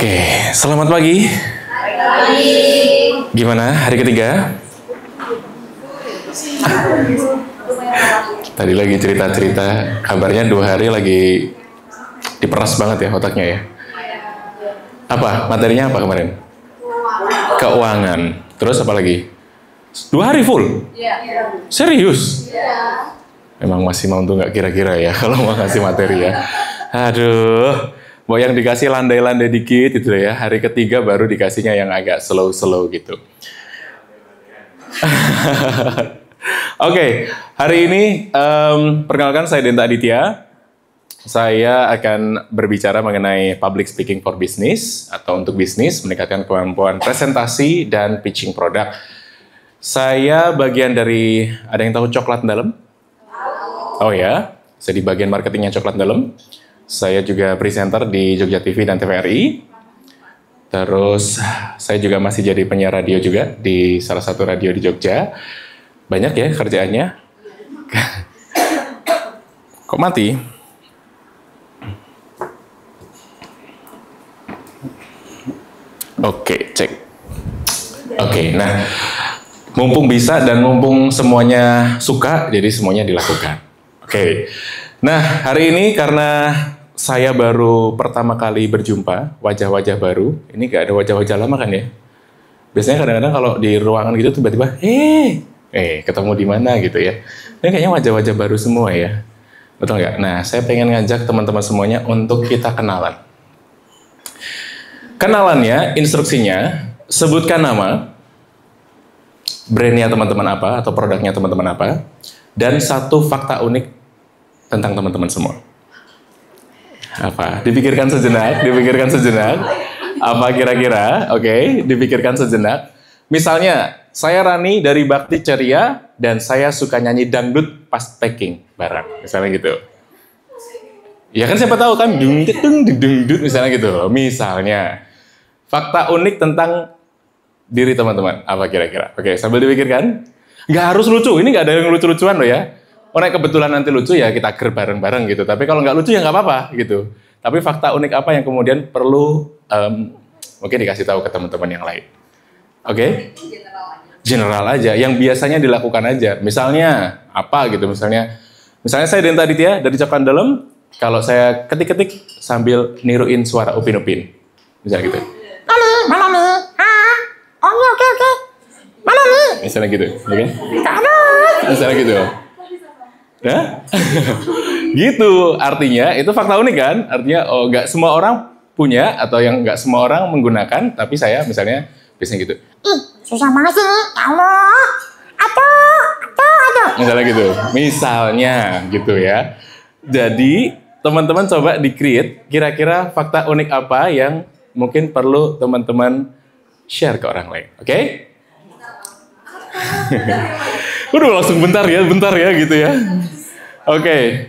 Oke, selamat pagi. Pagi. Gimana hari ketiga? Tadi lagi cerita-cerita, kabarnya 2 hari lagi diperas banget ya otaknya ya. Apa? Materinya apa kemarin? Keuangan. Terus apa lagi? 2 hari full? Iya. Serius? Iya. Emang masih mau tuh nggak kira-kira ya kalau mau ngasih materi ya. Aduh, mau yang dikasih landai-landai dikit gitu ya. Hari ketiga baru dikasihnya yang agak slow-slow gitu. Oke, hari ini perkenalkan saya Denta Aditya. Saya akan berbicara mengenai public speaking for business atau untuk bisnis, meningkatkan kemampuan presentasi dan pitching produk. Saya bagian dari, ada yang tahu coklat dalam? Oh ya, saya di bagian marketingnya coklat dalam. Saya juga presenter di Jogja TV dan TVRI. Terus saya juga masih jadi penyiar radio juga di salah satu radio di Jogja. Banyak ya kerjaannya. Kok mati? Oke, cek. Oke, nah mumpung bisa dan mumpung semuanya suka, jadi semuanya dilakukan. Oke, nah hari ini karena saya baru pertama kali berjumpa, wajah-wajah baru, ini gak ada wajah-wajah lama kan ya? Biasanya kadang-kadang kalau di ruangan gitu tiba-tiba, ketemu di mana gitu ya. Ini kayaknya wajah-wajah baru semua ya. Betul nggak? Nah, saya pengen ngajak teman-teman semuanya untuk kita kenalan. Kenalannya, instruksinya, sebutkan nama, brandnya teman-teman apa, atau produknya teman-teman apa, dan satu fakta unik tentang teman-teman semua. Apa? Dipikirkan sejenak, Apa kira-kira? Oke, dipikirkan sejenak. Misalnya, saya Rani dari Bakti Ceria, dan saya suka nyanyi dangdut pas packing barang. Misalnya gitu. Ya kan siapa tahu kan, dangdut misalnya gitu. Misalnya, fakta unik tentang diri teman-teman. Apa kira-kira? Oke, sambil dipikirkan. Nggak harus lucu, ini nggak ada yang lucu-lucuan loh ya. Orang kebetulan nanti lucu ya kita ger bareng-bareng gitu. Tapi kalau nggak lucu ya nggak apa-apa gitu. Tapi fakta unik apa yang kemudian perlu mungkin dikasih tahu ke teman-teman yang lain. Oke? General aja. Yang biasanya dilakukan aja. Misalnya apa gitu? Misalnya saya Denta Aditya dari Coklat Dalam. Kalau saya ketik-ketik sambil niruin suara Upin-Upin. Misalnya gitu. Mana nih? Oh iya, oke. Mana nih? Misalnya gitu. Oke? Misalnya gitu. Ya? Gitu, artinya itu fakta unik kan? Artinya nggak semua orang punya atau yang nggak semua orang menggunakan, tapi saya misalnya biasanya gitu. Ih, susah banget sih. Allah. Aduh. Misalnya gitu ya. Jadi teman-teman coba di-create kira-kira fakta unik apa yang mungkin perlu teman-teman share ke orang lain, oke? Udah langsung bentar ya gitu ya. Oke.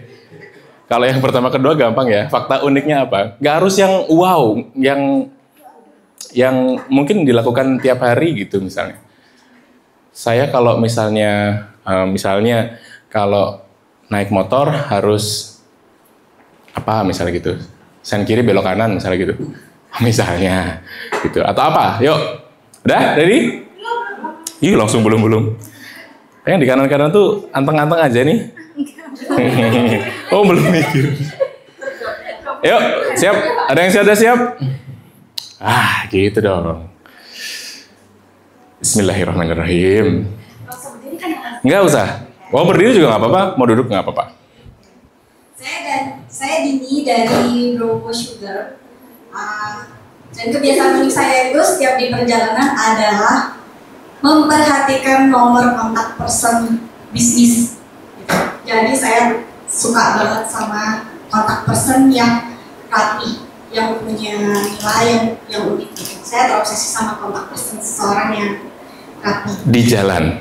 Kalau yang pertama kedua gampang ya. Fakta uniknya apa? Gak harus yang wow, yang mungkin dilakukan tiap hari gitu misalnya. Saya kalau misalnya kalau naik motor harus apa misalnya gitu. Sen kiri belok kanan misalnya gitu. Misalnya gitu. Atau apa? Yuk. Udah? Ready? Ih, langsung belum. Yang di kanan-kanan tuh anteng-anteng aja nih. Oh, belum mikir. Yuk, siap? Ada yang sudah siap? Gitu dong. Bismillahirrahmanirrahim. Nggak usah. Mau berdiri juga nggak apa-apa, mau duduk nggak apa-apa. Saya Dini dari Bromo Sugar. Dan kebiasaan unik saya itu setiap di perjalanan adalah memperhatikan nomor kontak person bisnis. Jadi saya suka banget sama kontak person yang rapi, yang punya nilai yang unik. Saya terobsesi sama kontak person seseorang yang rapi. Di jalan?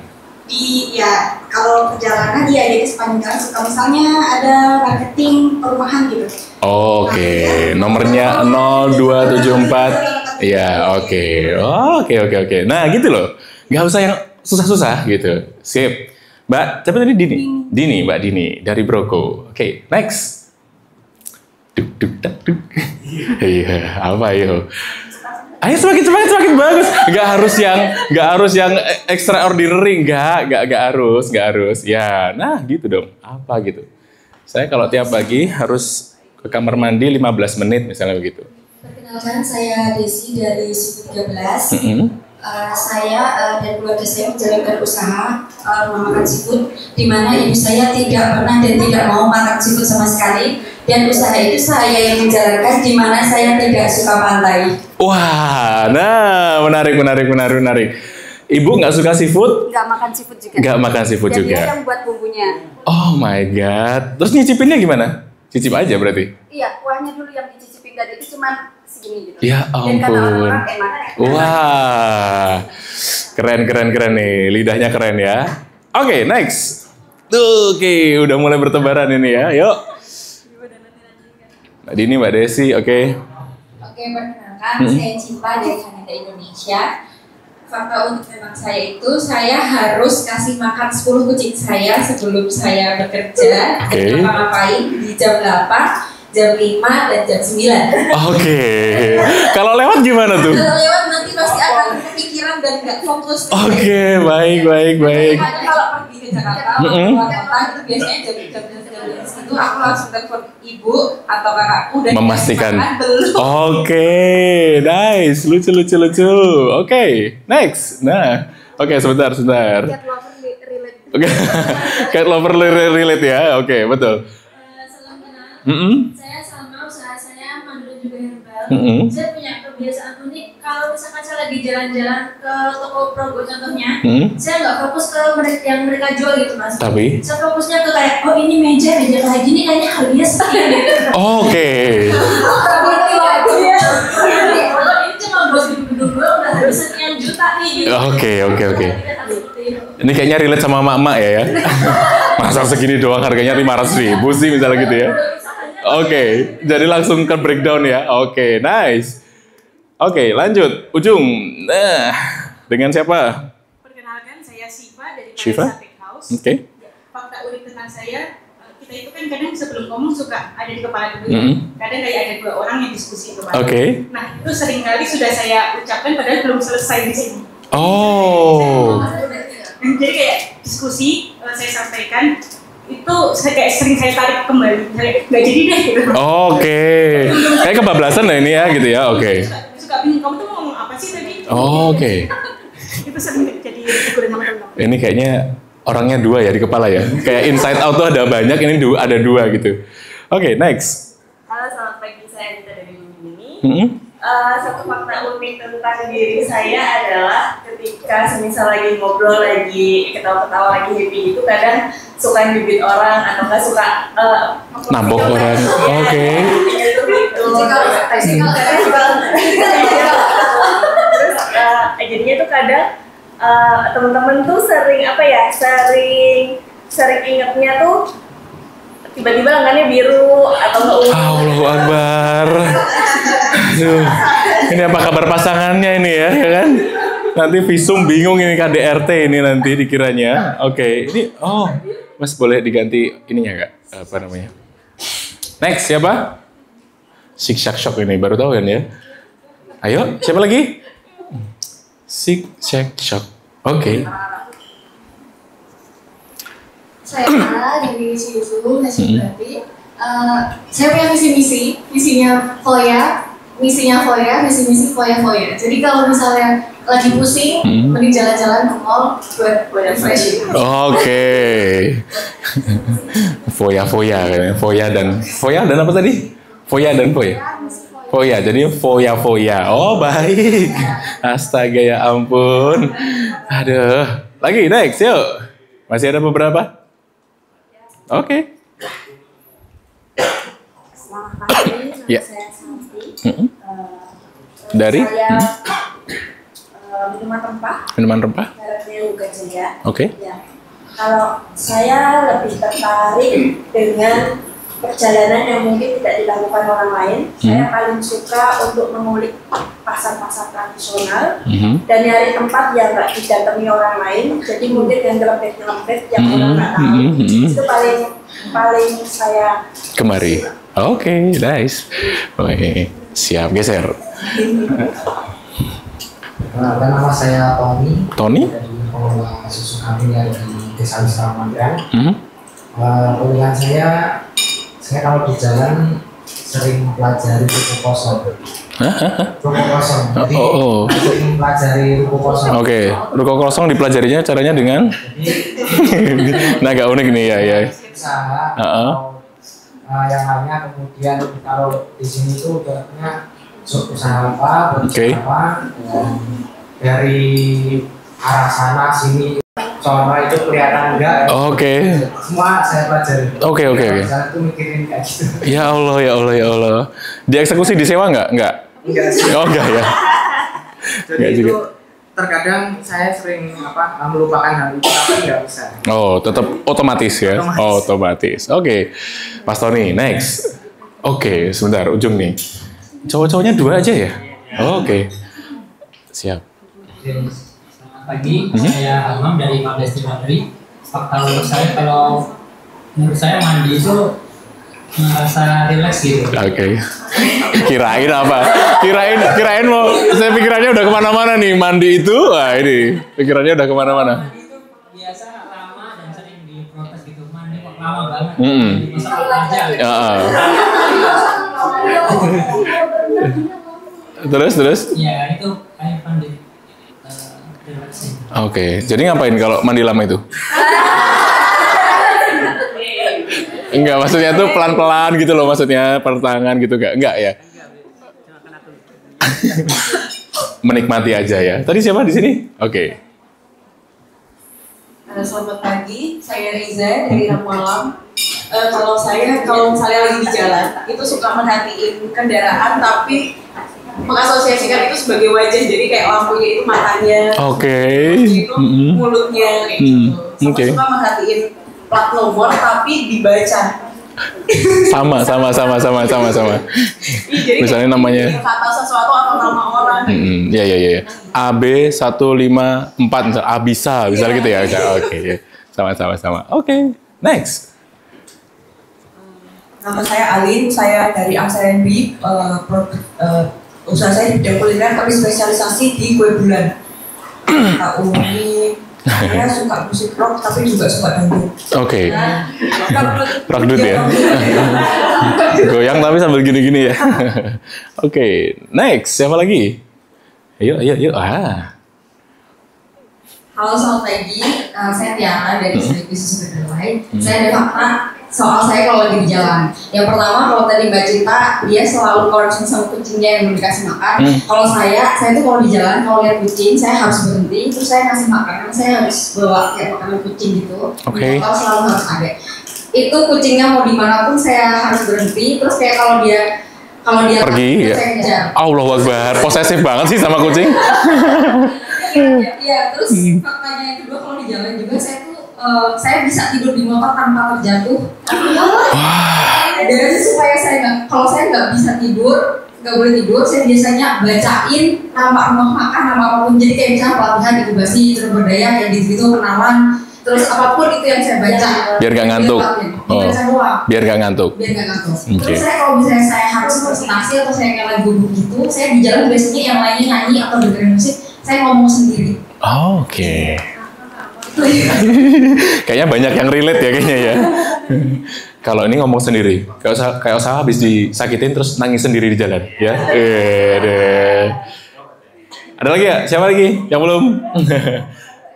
Kalau perjalanan jadi sepanjang jalan suka misalnya ada marketing perumahan gitu. Oke. Nomornya 0274. Iya, oke. Nah, gitu loh. Nggak usah yang susah-susah gitu. Sip. Mbak, siapa tadi Dini? Mbak Dini dari Broco. Oke, next. Duk duk dak duk. Iya, apa yo? Ayo semakin semangat semakin bagus. Nggak harus yang extraordinary, nggak harus. Ya, nah gitu dong. Apa gitu? Saya kalau tiap pagi harus ke kamar mandi 15 menit misalnya begitu. Perkenalkan, saya Desi dari Suku 13. Saya dan keluarga saya menjalankan usaha rumah makan seafood, di mana ibu saya tidak pernah dan tidak mau makan seafood sama sekali. Dan usaha itu saya yang menjalankan, di mana saya tidak suka pantai. Wah, nah menarik. Ibu nggak suka seafood? Nggak makan seafood juga. Nggak makan seafood juga. Dia yang buat bumbunya. Oh my god. Terus nyicipinnya gimana? Cicip aja berarti? Iya, kuahnya dulu yang dicicipin tadi itu cuma segini gitu. Ya Dan karena ampun. orang enak. Wah, keren nih, lidahnya keren ya. Oke, next. Oke, udah mulai bertebaran ini ya. Yuk. Mbak Dini, Mbak Desi, oke. Oke, perkenalkan, saya Cipa dari Kanada Indonesia. Fakta unik tentang saya itu, saya harus kasih makan 10 kucing saya sebelum saya bekerja. Oke. Dan ngapa-ngapain di jam 8, jam 5, dan jam 9. Oke. Kalau lewat gimana tuh? Kalau lewat nanti pasti akan kepikiran dan nggak fokus. Oke, baik. Makanya kalau pergi ke Jakarta, keluar kota itu biasanya jam segitu aku langsung telepon ibu atau kakakku dan Memastikan. makan belum. Oke, nice, lucu. Oke, next. Nah, oke sebentar. Cat lover relate. Oke, cat lover relate ya. Oke, betul. Salam kenal. Saya sama usaha saya Mandul juga herbal. Saya punya kebiasaan unik. Kalau misalkan saya lagi jalan-jalan ke toko Progo contohnya, saya nggak fokus ke yang mereka jual gitu mas. Tapi? Saya fokusnya ke kayak, oh ini meja kayak gini kayaknya harganya sekian gitu. Oke. Kalau ini cuma buat duduk doang udah habis sekian juta nih gitu. Oke. Ini kayaknya relate sama emak-emak ya. Masa segini doang harganya 500.000 sih misalnya gitu ya. Oke, jadi langsung ke breakdown ya. Oke, nice. Oke, lanjut. Ujung. Nah, dengan siapa? Perkenalkan, saya Siva dari Shiva? Steak House. Oke. Fakta unik tentang saya, kita itu kan kadang sebelum ngomong suka ada di kepala dulu. Kadang kayak ada 2 orang yang diskusi itu. Oke. Nah, itu seringkali sudah saya ucapkan padahal belum selesai di sini. Oh. Jadi kayak diskusi saya sampaikan itu kayak sering saya tarik kembali, nggak jadi deh gitu. Oke. Kayak kebablasan lah ini ya gitu ya. Oke. Suka bingung, kamu tuh mau ngomong apa sih tadi? Oke. Itu sering jadi teguran sama teman-teman. Ini kayaknya orangnya 2 ya di kepala ya. Kayak inside out tuh ada banyak, ini ada 2 gitu. Oke, next. Halo, selamat pagi. Saya Anita dari Lumini. Satu fakta unik tentang diri saya adalah ketika semisal lagi ngobrol, lagi ketawa-ketawa, lagi happy itu kadang suka nyubit orang atau nggak suka Nabok orang. Oke. Terus jadinya tuh kadang teman-teman tuh sering sering ingetnya tuh tiba-tiba lengannya biru atau nggak ungu. Allahu Akbar. Aduh. Ini apa kabar pasangannya ini ya kan? Nanti visum bingung ini KDRT ini nanti dikiranya. Oke, ini Mas boleh diganti ininya nggak? Apa namanya? Next siapa? Sik Shak Shock ini baru tahu kan ya? Ayo, siapa lagi? Sik Shak Shock. Oke. Saya dari Ciusu, Nasi Berarti. Saya punya misinya Foya, misi Foya. Jadi kalau misalnya lagi pusing, mending jalan-jalan ke mall buat refreshing. Oke. Foya kan. Foya dan apa tadi? Foya. Foya, jadi foya. Oh, baik. Astaga ya ampun. Aduh. Lagi next, yuk. Masih ada beberapa? Oke. Selamat pagi, Ya. saya Santi. Dari? Saya minuman rempah, Minuman rempah? mereknya Luka Jaya. Oke. Ya. Kalau saya lebih tertarik dengan perjalanan yang mungkin tidak dilakukan orang lain, saya paling suka untuk mengulik pasar-pasar tradisional dan nyari tempat yang nggak didatangi orang lain. Jadi mungkin yang lembek yang orang nggak tahu. Itu paling saya Kemari. Oke, nice. Oke, siap geser. Nama saya Tony. Tony? Dari pengelola susu kambing yang di Desa Wisata Mandran. Pilihan saya kalau di jalan sering pelajari ruko kosong. Ruko kosong. Jadi sering pelajari ruko kosong. Oke, ruko kosong dipelajarinya caranya dengan? Nah, agak unik nih ya. Usaha. Yang lainnya kemudian kalau di sini tuh ibaratnya usaha apa, apa, dari arah sana sini soalnya itu kelihatan enggak. Oke. Semua saya pelajari. Oke. Saya tuh mikirin kayak gitu. Ya Allah. Dieksekusi disewa nggak? Enggak sih. Oh enggak ya. Jadi itu terkadang saya sering melupakan hal itu tapi nggak bisa. Oh, tetap otomatis ya. Otomatis. Oke. Mas Tony, next. Oke, sebentar ujung nih. Cowok-cowoknya 2 aja ya? Oke. Siap. Selamat pagi, saya Amam dari 15 Timotri. Fakta menurut saya kalau menurut saya mandi itu merasa rileks gitu. Oke. Kirain apa? Kirain mau. Saya pikirannya udah kemana-mana nih. Mandi itu, wah ini pikirannya udah kemana-mana. Mandi itu biasa lama dan sering diprotes gitu. Mandi kok lama banget. Terus? Ya itu kayak mandi. Oke. Jadi ngapain kalau mandi lama itu? Enggak, maksudnya tuh pelan-pelan gitu loh, maksudnya pertangan gitu enggak ya? Menikmati aja ya. Tadi siapa di sini? Oke. Selamat pagi, saya Riza dari Ramalam. Kalau misalnya lagi di jalan, itu suka merhatiin kendaraan, tapi mengasosiasikan itu sebagai wajah, jadi kayak lampunya itu matanya, itu mulutnya kayak gitu. Suka merhatiin plat nomor tapi dibaca. Sama. Misalnya namanya kata sesuatu atau nama orang. Ya. AB 154 misal Abisa, misalnya gitu ya. Oke. Sama. Oke. Next. Nama saya Alin, saya dari ASNB. Usaha saya di bidang kuliner tapi spesialisasi di kue bulan. Saya suka musik rock tapi juga suka dangdut. Oke. Rockdut ya. Goyang tapi sambil gini-gini ya. Oke. Next, siapa lagi? Ayo. Halo, selamat pagi. Saya Tiara dari Bisnis Kedelai. Saya ada fakta soal saya kalau lagi di jalan. Yang pertama, kalau tadi Mbak Cinta, dia selalu concern sama kucingnya yang belum dikasih makan. Kalau saya tuh kalau di jalan, kalau lihat kucing, saya harus berhenti, terus saya kasih makan. Karena saya harus bawa kayak makanan kucing gitu. Kalau selalu harus ada. Itu kucingnya mau dimanapun saya harus berhenti. Terus kayak kalau dia pergi ya. Saya kejar. Allahu Akbar. Posesif banget sih sama kucing. Iya, terus faktanya yang kedua kalau di jalan juga saya bisa tidur di motor tanpa terjatuh. Dan supaya kalau saya nggak bisa tidur, nggak boleh tidur, saya biasanya bacain nama rumah makan, nama apapun. Jadi kayak misalnya pelatihan inkubasi terberdaya kayak gitu kenalan, terus apapun itu yang saya baca. Biar nggak ngantuk. Biar nggak ngantuk. Terus saya kalau misalnya saya harus presentasi atau saya kayak lagi gugup gitu, saya di jalan biasanya yang lainnya nyanyi atau dengerin musik, saya ngomong sendiri. Oke. Kayaknya banyak yang relate ya kayaknya ya. Kalau ini ngomong sendiri, kayak usah habis disakitin terus nangis sendiri di jalan, ya. Ada lagi ya? Siapa lagi? Yang belum?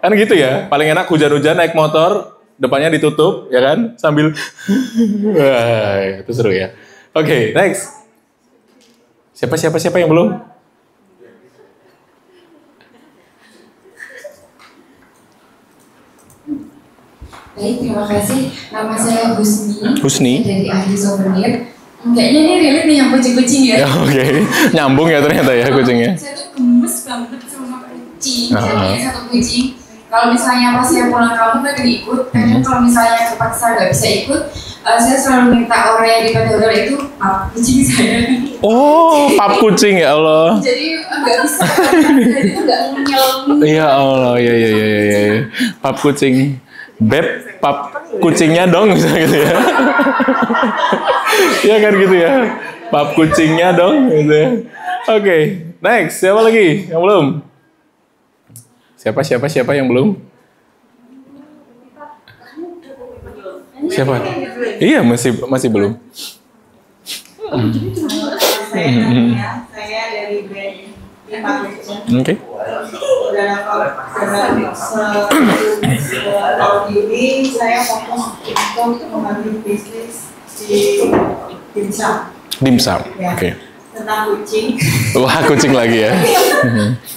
Kan gitu ya. Paling enak hujan-hujan naik motor, depannya ditutup, ya kan? Sambil, wah, itu seru ya. Oke, next. Siapa yang belum? Baik, terima kasih. Nama saya Husni. Dari Ahli Souvenir. Kayaknya ini relate nih yang kucing-kucing ya. Oke. Nyambung ya ternyata ya kucingnya. Saya tuh gemes banget sama kucing. Saya punya satu kucing. Kalau misalnya pas saya pulang kampung kan diikut. Kadang kalau misalnya terpaksa nggak bisa ikut, saya selalu minta orang yang di pada hotel itu pap kucing saya. Oh, pap kucing ya Allah. Jadi nggak bisa. Jadi nggak ngunyel. Ya Allah, ya. Pap kucing. Beb, pap kucingnya dong misalnya gitu ya. Ya kan gitu ya. Pap kucingnya dong gitu ya. Oke, next. Siapa lagi yang belum? Siapa yang belum? Siapa? Iya, masih belum. Saya dari brand Oke. Tahun ini saya fokus untuk mengambil bisnis di dimsum. Dimsum, Ya. oke. Tentang kucing. Wah, kucing lagi ya.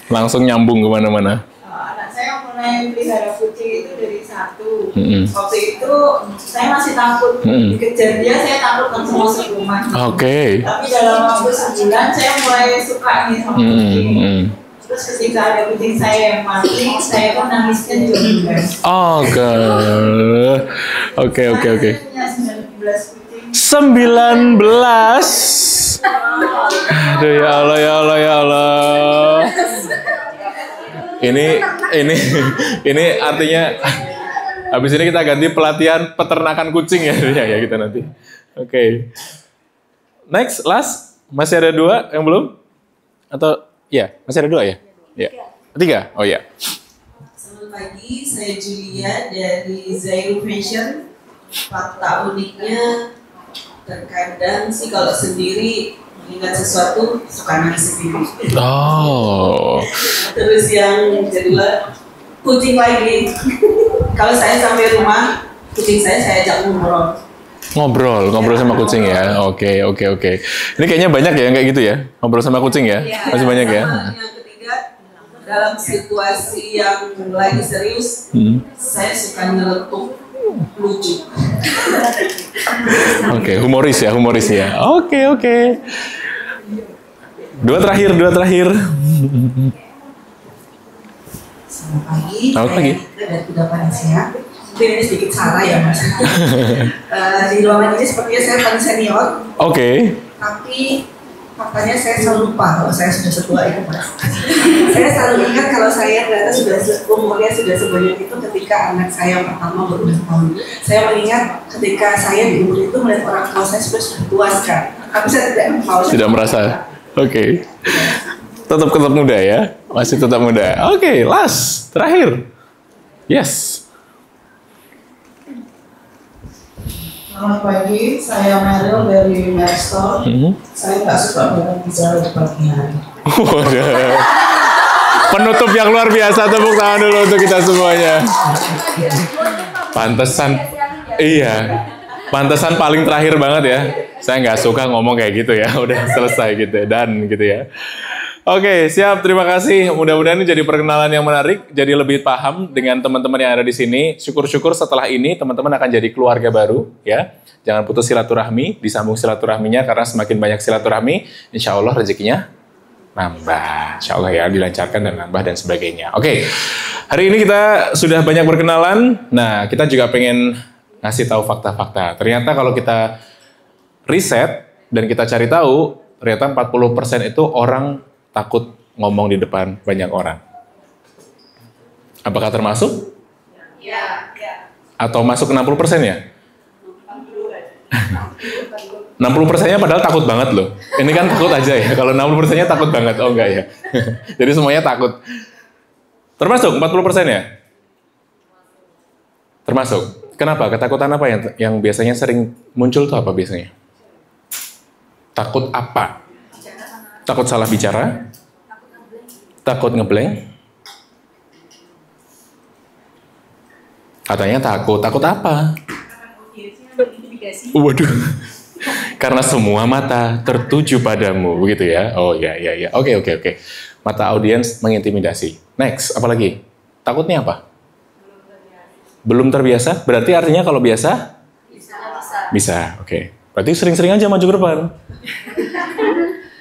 Langsung nyambung kemana-mana. Anak saya mulai pelihara kucing itu dari satu. Mm-mm. Waktu itu saya masih takut dikejar dia, saya takut langsung masuk rumah. Oke. Tapi dalam waktu sebulan saya mulai suka nih sama kucing. Terus ketika ada kucing saya yang mati, saya pun nangisnya juga bulan. Oke. Saya punya 19 kucing. 19. Aduh, ya Allah. Ini artinya habis ini kita ganti pelatihan peternakan kucing ya kita nanti. Oke. Next, last. Masih ada 2 yang belum? Atau ya, masih ada 2 ya? Ya. 3. Oh ya. Selamat pagi, saya Julia dari Zairu Fashion. Fakta uniknya terkadang sih kalau sendiri mengingat sesuatu suka nangis sendiri. Oh. Terus yang kedua kucing lagi. Kalau saya sampai rumah kucing saya ajak Ngobrol sama kucing ya. Oke. Ini kayaknya banyak ya yang kayak gitu ya. Ngobrol sama kucing ya. Masih banyak ya. Yang ketiga dalam situasi yang lagi serius saya suka nyeletuk lucu. Oke, humoris ya. Oke. 2 terakhir. Selamat pagi. Selamat pagi. Dari kudapan saya. Mungkin ini sedikit salah ya mas. Di ruangan ini sepertinya saya paling senior. Oke. Tapi faktanya saya selalu lupa kalau saya sudah setua itu mas. Saya selalu ingat kalau saya ternyata umurnya sudah sebanyak itu ketika anak saya pertama berulang tahun. Saya mengingat ketika saya di umur itu melihat orang tua saya sudah tua sekali. Tapi saya tidak merasa. Oke. Tetap muda ya. Masih tetap muda. Oke, last. Terakhir. Yes. Selamat pagi, saya Meryl dari Merstore. Saya nggak suka banget bicara di pagi hari. Penutup yang luar biasa, tepuk tangan dulu untuk kita semuanya. Pantesan paling terakhir banget ya. Saya nggak suka ngomong kayak gitu ya. Udah selesai gitu dan gitu ya. Oke, siap. Terima kasih. Mudah-mudahan ini jadi perkenalan yang menarik, jadi lebih paham dengan teman-teman yang ada di sini. Syukur-syukur setelah ini teman-teman akan jadi keluarga baru, ya. Jangan putus silaturahmi, disambung silaturahminya karena semakin banyak silaturahmi, insya Allah rezekinya nambah. Insya Allah ya, dilancarkan dan nambah dan sebagainya. Oke, hari ini kita sudah banyak berkenalan. Nah, kita juga pengen ngasih tahu fakta-fakta. Ternyata kalau kita riset dan kita cari tahu, ternyata 40% itu orang takut ngomong di depan banyak orang. Apakah termasuk? Ya. Atau masuk ke 60% ya? 60%-nya padahal takut banget loh. Ini kan takut aja ya. Kalau 60%-nya takut banget. Oh enggak ya. Jadi semuanya takut. Termasuk 40% ya? Termasuk. Kenapa? Ketakutan apa yang biasanya sering muncul tuh apa biasanya? Takut apa? Takut salah bicara? Takut ngeblank? Katanya takut apa? Waduh. Karena semua mata tertuju padamu, begitu ya? Oh ya. Oke. Mata audiens mengintimidasi. Next, apa lagi? Takutnya apa? Belum terbiasa? Berarti artinya kalau biasa? Bisa. Oke. Berarti sering-sering aja maju ke depan.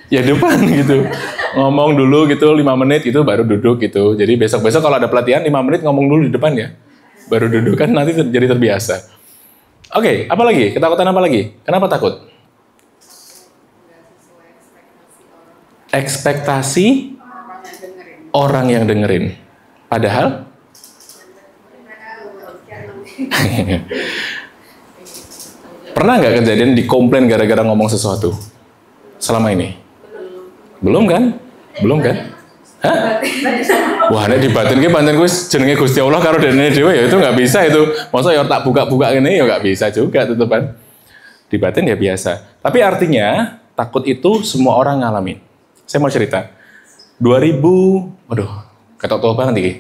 Ya depan gitu. Ngomong dulu gitu 5 menit itu baru duduk gitu. Jadi besok-besok kalau ada pelatihan 5 menit ngomong dulu di depan ya. Baru duduk kan nanti jadi terbiasa. Oke, apa lagi? Ketakutan apa lagi? Kenapa takut? Ekspektasi orang yang dengerin. Padahal Pernah nggak kejadian dikomplain gara-gara ngomong sesuatu selama ini? Belum kan? Belum kan? Hah? Wah, nek dibatin ki pancen kuwi jenenge Gusti Allah karo dene dhewe ya itu nggak bisa itu. Masa ya tak buka-buka ngene ya nggak bisa juga tetepan. Dibatin ya biasa. Tapi artinya takut itu semua orang ngalamin. Saya mau cerita. 2000, waduh, ketok-ketok banget iki.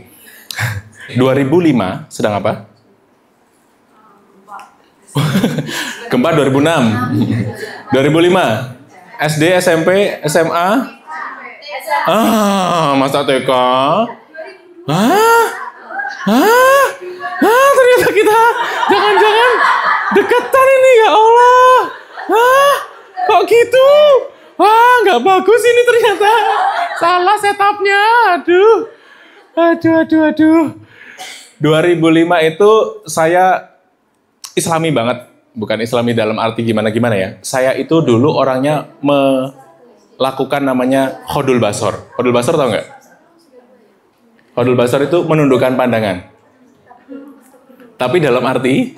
2005 sedang apa? Gempa 2006. 2005. SD, SMP, SMA. Masa TK? Ternyata kita jangan-jangan deketan ini ya Allah. Kok gitu? Nggak bagus ini ternyata. Salah setupnya. Aduh. 2005 itu saya Islami banget. Bukan Islami dalam arti gimana-gimana ya. Saya itu dulu orangnya melakukan namanya khodul basor. Khodul basor tau nggak? Khodul basor itu menundukkan pandangan. Tapi dalam arti,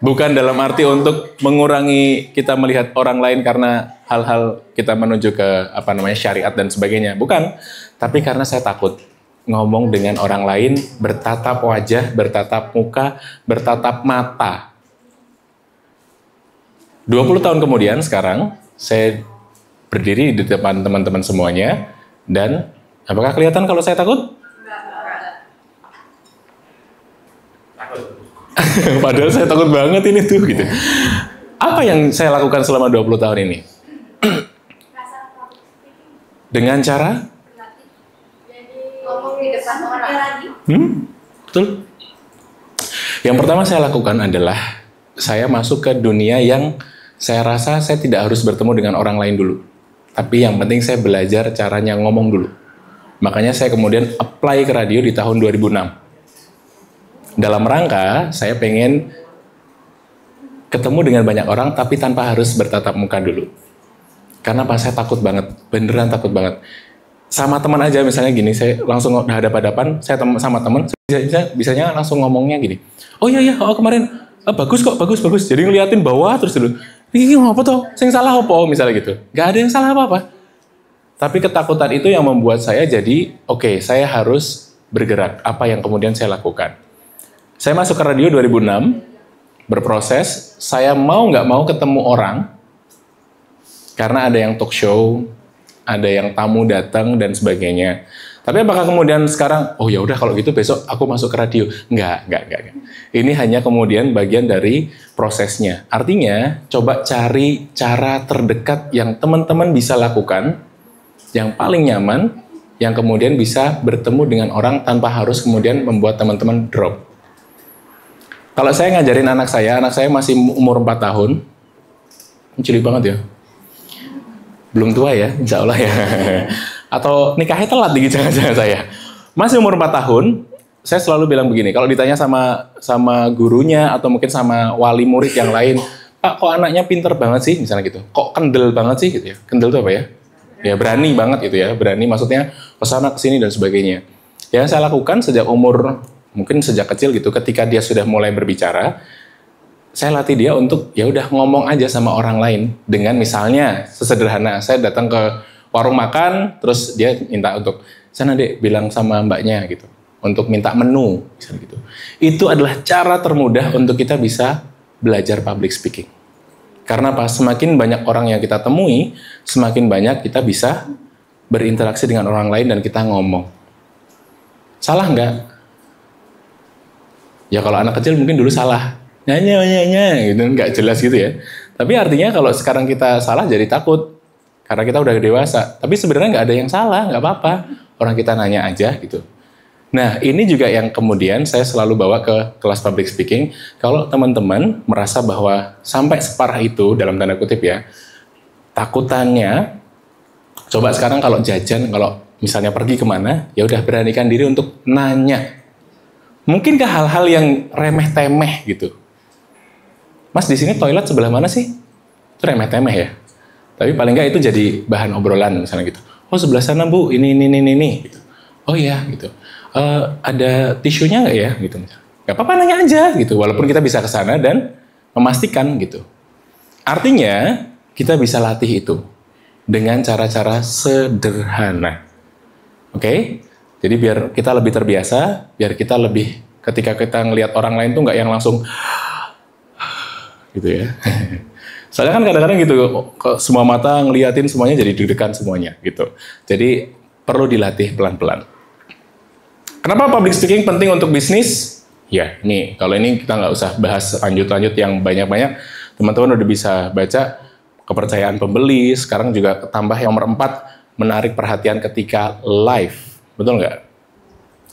bukan dalam arti untuk mengurangi kita melihat orang lain karena hal-hal kita menuju ke syariat dan sebagainya. Bukan. Tapi karena saya takut ngomong dengan orang lain, bertatap wajah, bertatap muka, bertatap mata. 20 tahun kemudian sekarang, saya berdiri di depan teman-teman semuanya, dan apakah kelihatan kalau saya takut? Padahal saya takut banget ini tuh gitu. Apa yang saya lakukan selama 20 tahun ini? Dengan cara? Ngomong di depan orang. Betul. Yang pertama saya lakukan adalah saya masuk ke dunia yang saya rasa saya tidak harus bertemu dengan orang lain dulu. Tapi yang penting saya belajar caranya ngomong dulu. Makanya saya kemudian apply ke radio di tahun 2006. Dalam rangka saya pengen ketemu dengan banyak orang tapi tanpa harus bertatap muka dulu. Karena pas saya takut banget, beneran takut banget. Sama teman aja misalnya gini, saya langsung hadap-hadapan, saya sama teman, bisanya langsung ngomongnya gini. Oh iya, kemarin bagus kok, bagus. Jadi ngeliatin bawah terus dulu. Ini apa tuh? Sing salah apa? Misalnya gitu. Gak ada yang salah apa-apa. Tapi ketakutan itu yang membuat saya jadi, oke, saya harus bergerak. Apa yang kemudian saya lakukan? Saya masuk ke radio 2006, berproses, saya mau nggak mau ketemu orang, karena ada yang talk show, ada yang tamu datang dan sebagainya. Tapi apakah kemudian sekarang, oh ya udah kalau gitu besok aku masuk ke radio? Enggak. Ini hanya kemudian bagian dari prosesnya. Artinya, coba cari cara terdekat yang teman-teman bisa lakukan, yang paling nyaman, yang kemudian bisa bertemu dengan orang tanpa harus kemudian membuat teman-teman drop. Kalau saya ngajarin anak saya masih umur 4 tahun, cilik banget ya. Belum tua ya, insya Allah ya. Atau nikahnya telat nih, jangan-jangan saya. Masih umur 4 tahun, saya selalu bilang begini, kalau ditanya sama gurunya atau mungkin sama wali murid yang lain, Pak kok anaknya pinter banget sih, misalnya gitu. Kok kendel banget sih gitu ya. Kendel itu apa ya? Ya berani banget gitu ya. Berani maksudnya kesana kesini dan sebagainya. Yang saya lakukan sejak umur, mungkin sejak kecil gitu, ketika dia sudah mulai berbicara, saya latih dia untuk ya udah ngomong aja sama orang lain dengan misalnya sesederhana saya datang ke warung makan terus dia minta untuk sana dek bilang sama mbaknya gitu untuk minta menu misalnya gitu. Itu adalah cara termudah untuk kita bisa belajar public speaking. Karena pas semakin banyak orang yang kita temui, semakin banyak kita bisa berinteraksi dengan orang lain dan kita ngomong. Salah nggak? Ya kalau anak kecil mungkin dulu salah. Nyanyi gitu, nggak jelas gitu ya. Tapi artinya kalau sekarang kita salah jadi takut karena kita udah dewasa. Tapi sebenarnya nggak ada yang salah, nggak apa-apa. Orang kita nanya aja gitu. Nah ini juga yang kemudian saya selalu bawa ke kelas public speaking. Kalau teman-teman merasa bahwa sampai separah itu dalam tanda kutip ya, takutannya, coba sekarang kalau jajan, kalau misalnya pergi kemana, ya udah beranikan diri untuk nanya. Mungkin ke hal-hal yang remeh-temeh gitu. Mas di sini toilet sebelah mana sih? Itu remeh-temeh ya. Tapi paling nggak itu jadi bahan obrolan misalnya gitu. Oh sebelah sana bu, ini gitu. Oh iya gitu. Ada tisunya nggak ya? Gitu. Gak apa-apa nanya aja gitu, walaupun kita bisa ke sana dan memastikan gitu. Artinya kita bisa latih itu dengan cara-cara sederhana. Oke? Jadi biar kita lebih terbiasa, biar kita lebih ketika kita ngelihat orang lain tuh nggak yang langsung gitu ya. Soalnya kan kadang-kadang gitu, semua mata ngeliatin semuanya jadi deg-degan semuanya gitu. Jadi perlu dilatih pelan-pelan. Kenapa public speaking penting untuk bisnis? Ya, ini kalau ini kita nggak usah bahas lanjut-lanjut yang banyak-banyak. Teman-teman udah bisa baca kepercayaan pembeli. Sekarang juga tambah yang nomor 4, menarik perhatian ketika live. Betul nggak?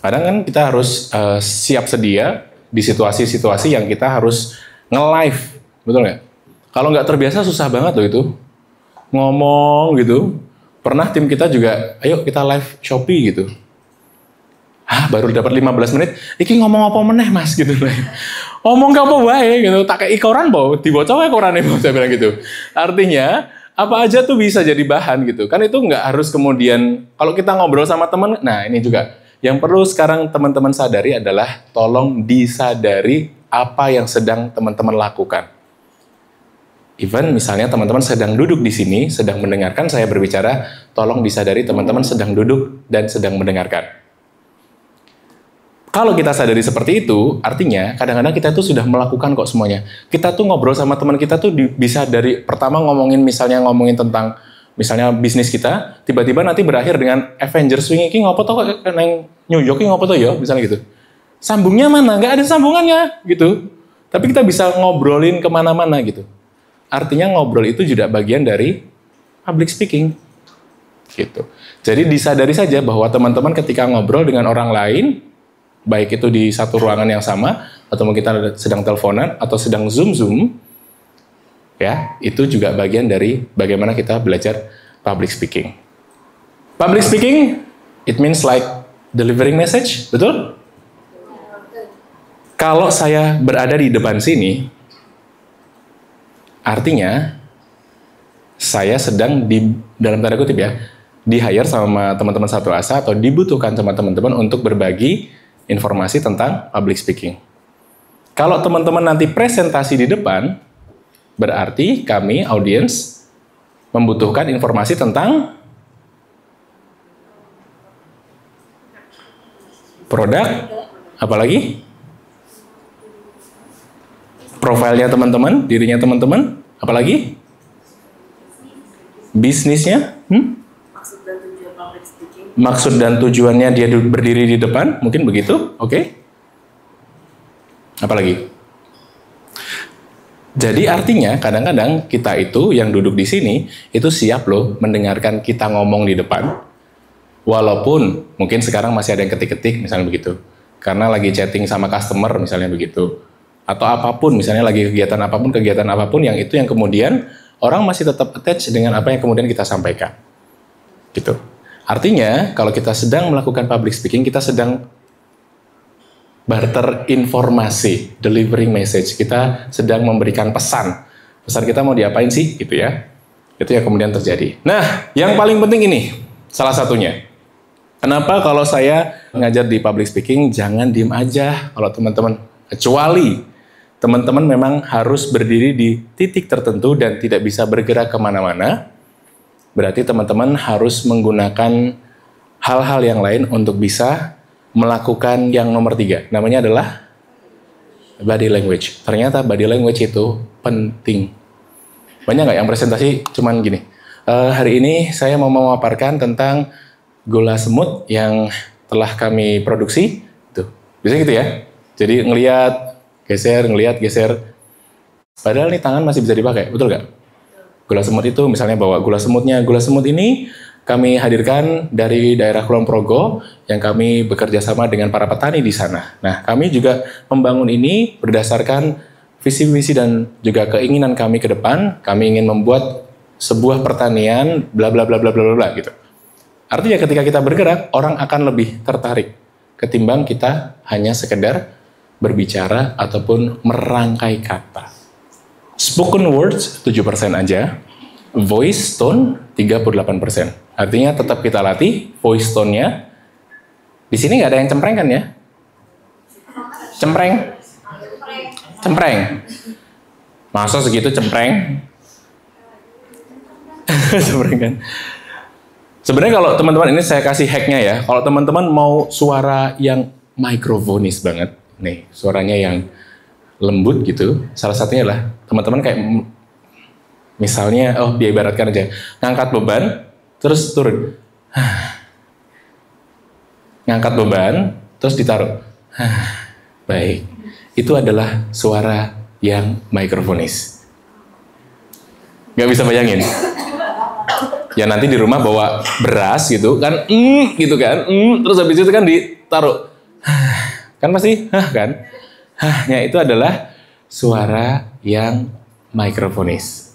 Kadang kan kita harus siap sedia di situasi-situasi yang kita harus nge-live. Betul nggak? Kalau nggak terbiasa susah banget loh itu. Ngomong gitu. Pernah tim kita juga, ayo kita live Shopee gitu. Baru dapat 15 menit, iki ngomong apa meneh mas gitu. Ngomong apa wae gitu, tak kayak koran po, dibocok kayak koran po, saya bilang gitu. Artinya apa aja tuh bisa jadi bahan gitu. Kan itu nggak harus kemudian kalau kita ngobrol sama teman. Nah ini juga yang perlu sekarang teman-teman sadari adalah tolong disadari apa yang sedang teman-teman lakukan. Even misalnya teman-teman sedang duduk di sini, sedang mendengarkan saya berbicara, tolong disadari teman-teman sedang duduk dan sedang mendengarkan. Kalau kita sadari seperti itu, artinya kadang-kadang kita tuh sudah melakukan kok semuanya. Kita tuh ngobrol sama teman kita tuh bisa dari pertama ngomongin tentang misalnya bisnis kita, tiba-tiba nanti berakhir dengan Avengers wingi iki ngopo to kok nang New York iki ngopo to ya, misalnya gitu. Sambungnya mana? Nggak ada sambungannya gitu. Tapi kita bisa ngobrolin kemana-mana gitu. Artinya ngobrol itu juga bagian dari public speaking gitu. Jadi disadari saja bahwa teman-teman ketika ngobrol dengan orang lain, baik itu di satu ruangan yang sama, atau mungkin kita sedang teleponan, atau sedang zoom, ya, itu juga bagian dari bagaimana kita belajar public speaking. Public speaking, it means like delivering message, betul? Kalau saya berada di depan sini, artinya saya sedang dalam tanda kutip ya, di-hire sama teman-teman satu asa, atau dibutuhkan sama teman-teman untuk berbagi informasi tentang public speaking. Kalau teman-teman nanti presentasi di depan, berarti kami, audiens, membutuhkan informasi tentang produk, apalagi profilnya teman-teman, dirinya teman-teman, apalagi bisnisnya, maksud dan tujuannya dia berdiri di depan, mungkin begitu, oke? Apalagi? Jadi artinya kadang-kadang kita itu yang duduk di sini itu siap loh mendengarkan kita ngomong di depan, walaupun mungkin sekarang masih ada yang ketik-ketik misalnya begitu, karena lagi chatting sama customer misalnya begitu, atau apapun misalnya lagi kegiatan apapun yang itu yang kemudian orang masih tetap attach dengan apa yang kemudian kita sampaikan, gitu. Artinya, kalau kita sedang melakukan public speaking, kita sedang barter informasi, delivering message. Kita sedang memberikan pesan. Pesan kita mau diapain sih, gitu ya. Itu yang kemudian terjadi. Nah, yang paling penting ini, salah satunya. Kenapa kalau saya ngajar di public speaking, jangan diem aja kalau teman-teman. Kecuali teman-teman memang harus berdiri di titik tertentu dan tidak bisa bergerak kemana-mana. Berarti teman-teman harus menggunakan hal-hal yang lain untuk bisa melakukan yang nomor 3. Namanya adalah body language. Ternyata body language itu penting. Banyak nggak yang presentasi cuman gini? Hari ini saya mau memaparkan tentang gula semut yang telah kami produksi. Tuh, biasanya gitu ya. Jadi ngelihat, geser. Padahal nih tangan masih bisa dipakai, betul nggak? Gula semut itu misalnya bawa gula semutnya. Gula semut ini kami hadirkan dari daerah Kulon Progo yang kami bekerja sama dengan para petani di sana. Nah, kami juga membangun ini berdasarkan visi misi dan juga keinginan kami ke depan. Kami ingin membuat sebuah pertanian bla bla bla bla bla bla gitu. Artinya ketika kita bergerak, orang akan lebih tertarik ketimbang kita hanya sekedar berbicara ataupun merangkai kata. Spoken words 7% aja, voice tone 38%. Artinya tetap kita latih voice tone-nya. Di sini nggak ada yang cempreng kan ya? Cempreng. Cempreng. Masa segitu cempreng? Cempreng kan. Sebenarnya kalau teman-teman ini saya kasih hacknya ya. Kalau teman-teman mau suara yang mikrofonis banget, nih suaranya yang lembut gitu. Salah satunya adalah teman-teman kayak misalnya, diibaratkan aja, ngangkat beban, terus turun. Ngangkat beban, terus ditaruh. Baik, itu adalah suara yang mikrofonis. Nggak bisa bayangin? Ya nanti di rumah bawa beras gitu kan, gitu kan, terus habis itu kan ditaruh, kan pasti, kan, nya itu adalah suara yang mikrofonis.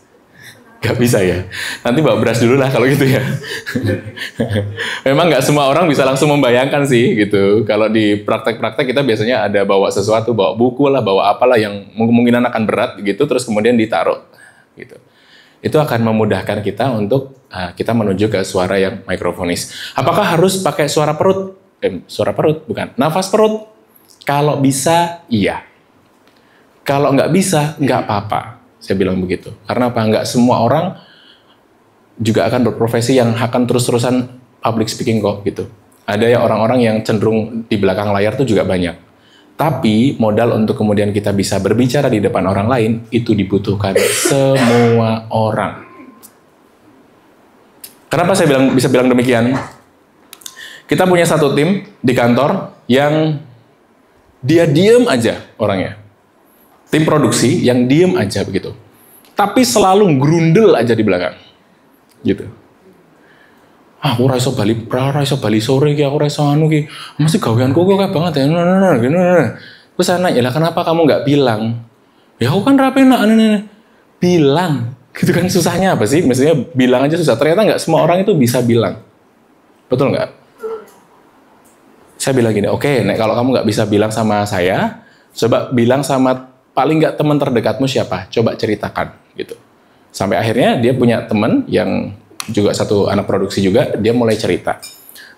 Gak bisa ya, nanti bawa beras dulu lah kalau gitu ya. Memang nggak semua orang bisa langsung membayangkan sih gitu. Kalau di praktek-praktek kita biasanya ada bawa sesuatu, bawa buku lah, bawa apalah yang kemungkinan akan berat gitu, terus kemudian ditaruh gitu. Itu akan memudahkan kita untuk kita menuju ke suara yang mikrofonis. Apakah harus pakai suara perut? Suara perut, bukan. Nafas perut. Kalau bisa, iya. Kalau nggak bisa, nggak apa-apa. Saya bilang begitu. Karena apa? Nggak semua orang juga akan berprofesi yang akan terus-terusan public speaking kok gitu. Ada ya orang-orang yang cenderung di belakang layar tuh juga banyak. Tapi modal untuk kemudian kita bisa berbicara di depan orang lain itu dibutuhkan semua orang. Kenapa saya bisa bilang demikian? Kita punya satu tim di kantor yang dia diem aja orangnya. Tim produksi yang diem aja begitu. Tapi selalu grundel aja di belakang. Gitu. Aku raiso bali sore ki, aku raiso anu ki. Mesti gaweanku kok kayak banget ya. Terus saya nanya, "Lah kenapa kamu nggak bilang?" Ya aku kan rapi nak bilang. Gitu kan susahnya apa sih? Maksudnya bilang aja susah. Ternyata nggak semua orang itu bisa bilang. Betul nggak? Saya bilang gini, oke, nek kalau kamu nggak bisa bilang sama saya, coba bilang sama paling nggak teman terdekatmu siapa? Coba ceritakan gitu. Sampai akhirnya dia punya teman yang juga satu anak produksi juga, dia mulai cerita.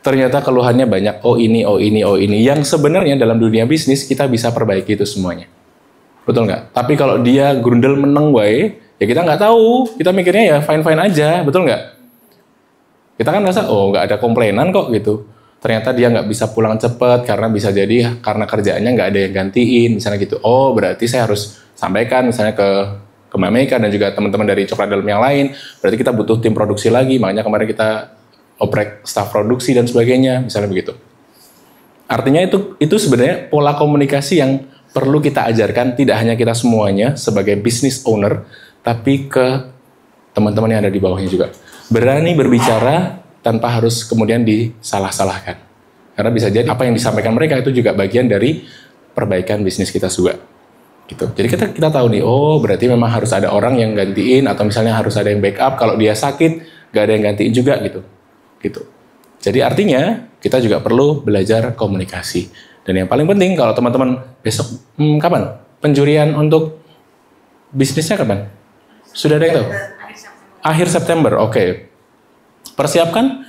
Ternyata keluhannya banyak, oh ini. Yang sebenarnya dalam dunia bisnis kita bisa perbaiki itu semuanya. Betul nggak? Tapi kalau dia grundel meneng wae, ya kita nggak tahu. Kita mikirnya ya fine-fine aja, betul nggak? Kita kan rasa, oh nggak ada komplainan kok gitu. Ternyata dia nggak bisa pulang cepat karena bisa jadi karena kerjaannya nggak ada yang gantiin, misalnya gitu. Oh berarti saya harus sampaikan misalnya ke Mbak Meika dan juga teman-teman dari Coklat Dalam yang lain, berarti kita butuh tim produksi lagi, makanya kemarin kita oprek staff produksi dan sebagainya, misalnya begitu. Artinya itu sebenarnya pola komunikasi yang perlu kita ajarkan, tidak hanya kita semuanya sebagai business owner, tapi ke teman-teman yang ada di bawahnya juga. Berani berbicara tanpa harus kemudian disalah-salahkan. Karena bisa jadi apa yang disampaikan mereka itu juga bagian dari perbaikan bisnis kita juga. Gitu. Jadi kita tahu nih, oh berarti memang harus ada orang yang gantiin atau misalnya harus ada yang backup kalau dia sakit, gak ada yang gantiin juga gitu. Jadi artinya kita juga perlu belajar komunikasi. Dan yang paling penting kalau teman-teman besok kapan? Penjurian untuk bisnisnya kapan? Sudah ada yang tahu? Akhir September. Oke. Persiapkan.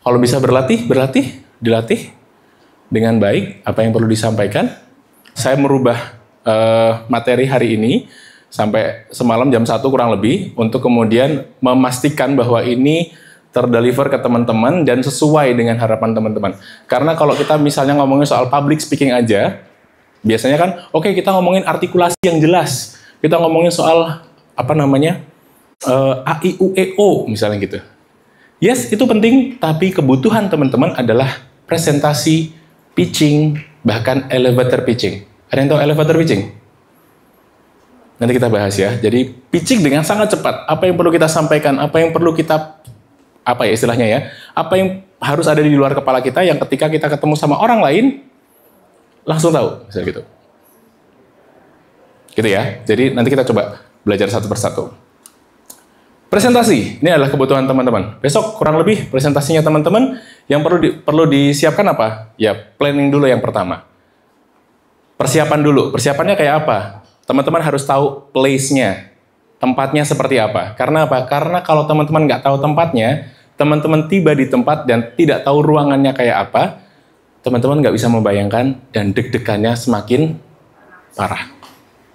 Kalau bisa dilatih dengan baik apa yang perlu disampaikan. Saya merubah materi hari ini sampai semalam jam 1 kurang lebih untuk kemudian memastikan bahwa ini terdeliver ke teman-teman dan sesuai dengan harapan teman-teman. Karena kalau kita misalnya ngomongin soal public speaking aja, biasanya kan oke, kita ngomongin artikulasi yang jelas, kita ngomongin soal A, I, U, E, O misalnya gitu. Yes, itu penting, tapi kebutuhan teman-teman adalah presentasi, pitching, bahkan elevator pitching. Ada yang tahu elevator pitching? Nanti kita bahas ya. Jadi pitching dengan sangat cepat. Apa yang perlu kita sampaikan? Apa yang perlu kita, istilahnya ya? Apa yang harus ada di luar kepala kita yang ketika kita ketemu sama orang lain, langsung tahu. Misalnya gitu. Gitu ya. Jadi nanti kita coba belajar satu persatu. Presentasi. Ini adalah kebutuhan teman-teman. Besok kurang lebih presentasinya teman-teman yang perlu disiapkan apa? Ya planning dulu yang pertama. Persiapan dulu. Persiapannya kayak apa? Teman-teman harus tahu place-nya. Tempatnya seperti apa. Karena apa? Karena kalau teman-teman nggak tahu tempatnya, teman-teman tiba di tempat dan tidak tahu ruangannya kayak apa, teman-teman nggak bisa membayangkan dan deg-degannya semakin parah.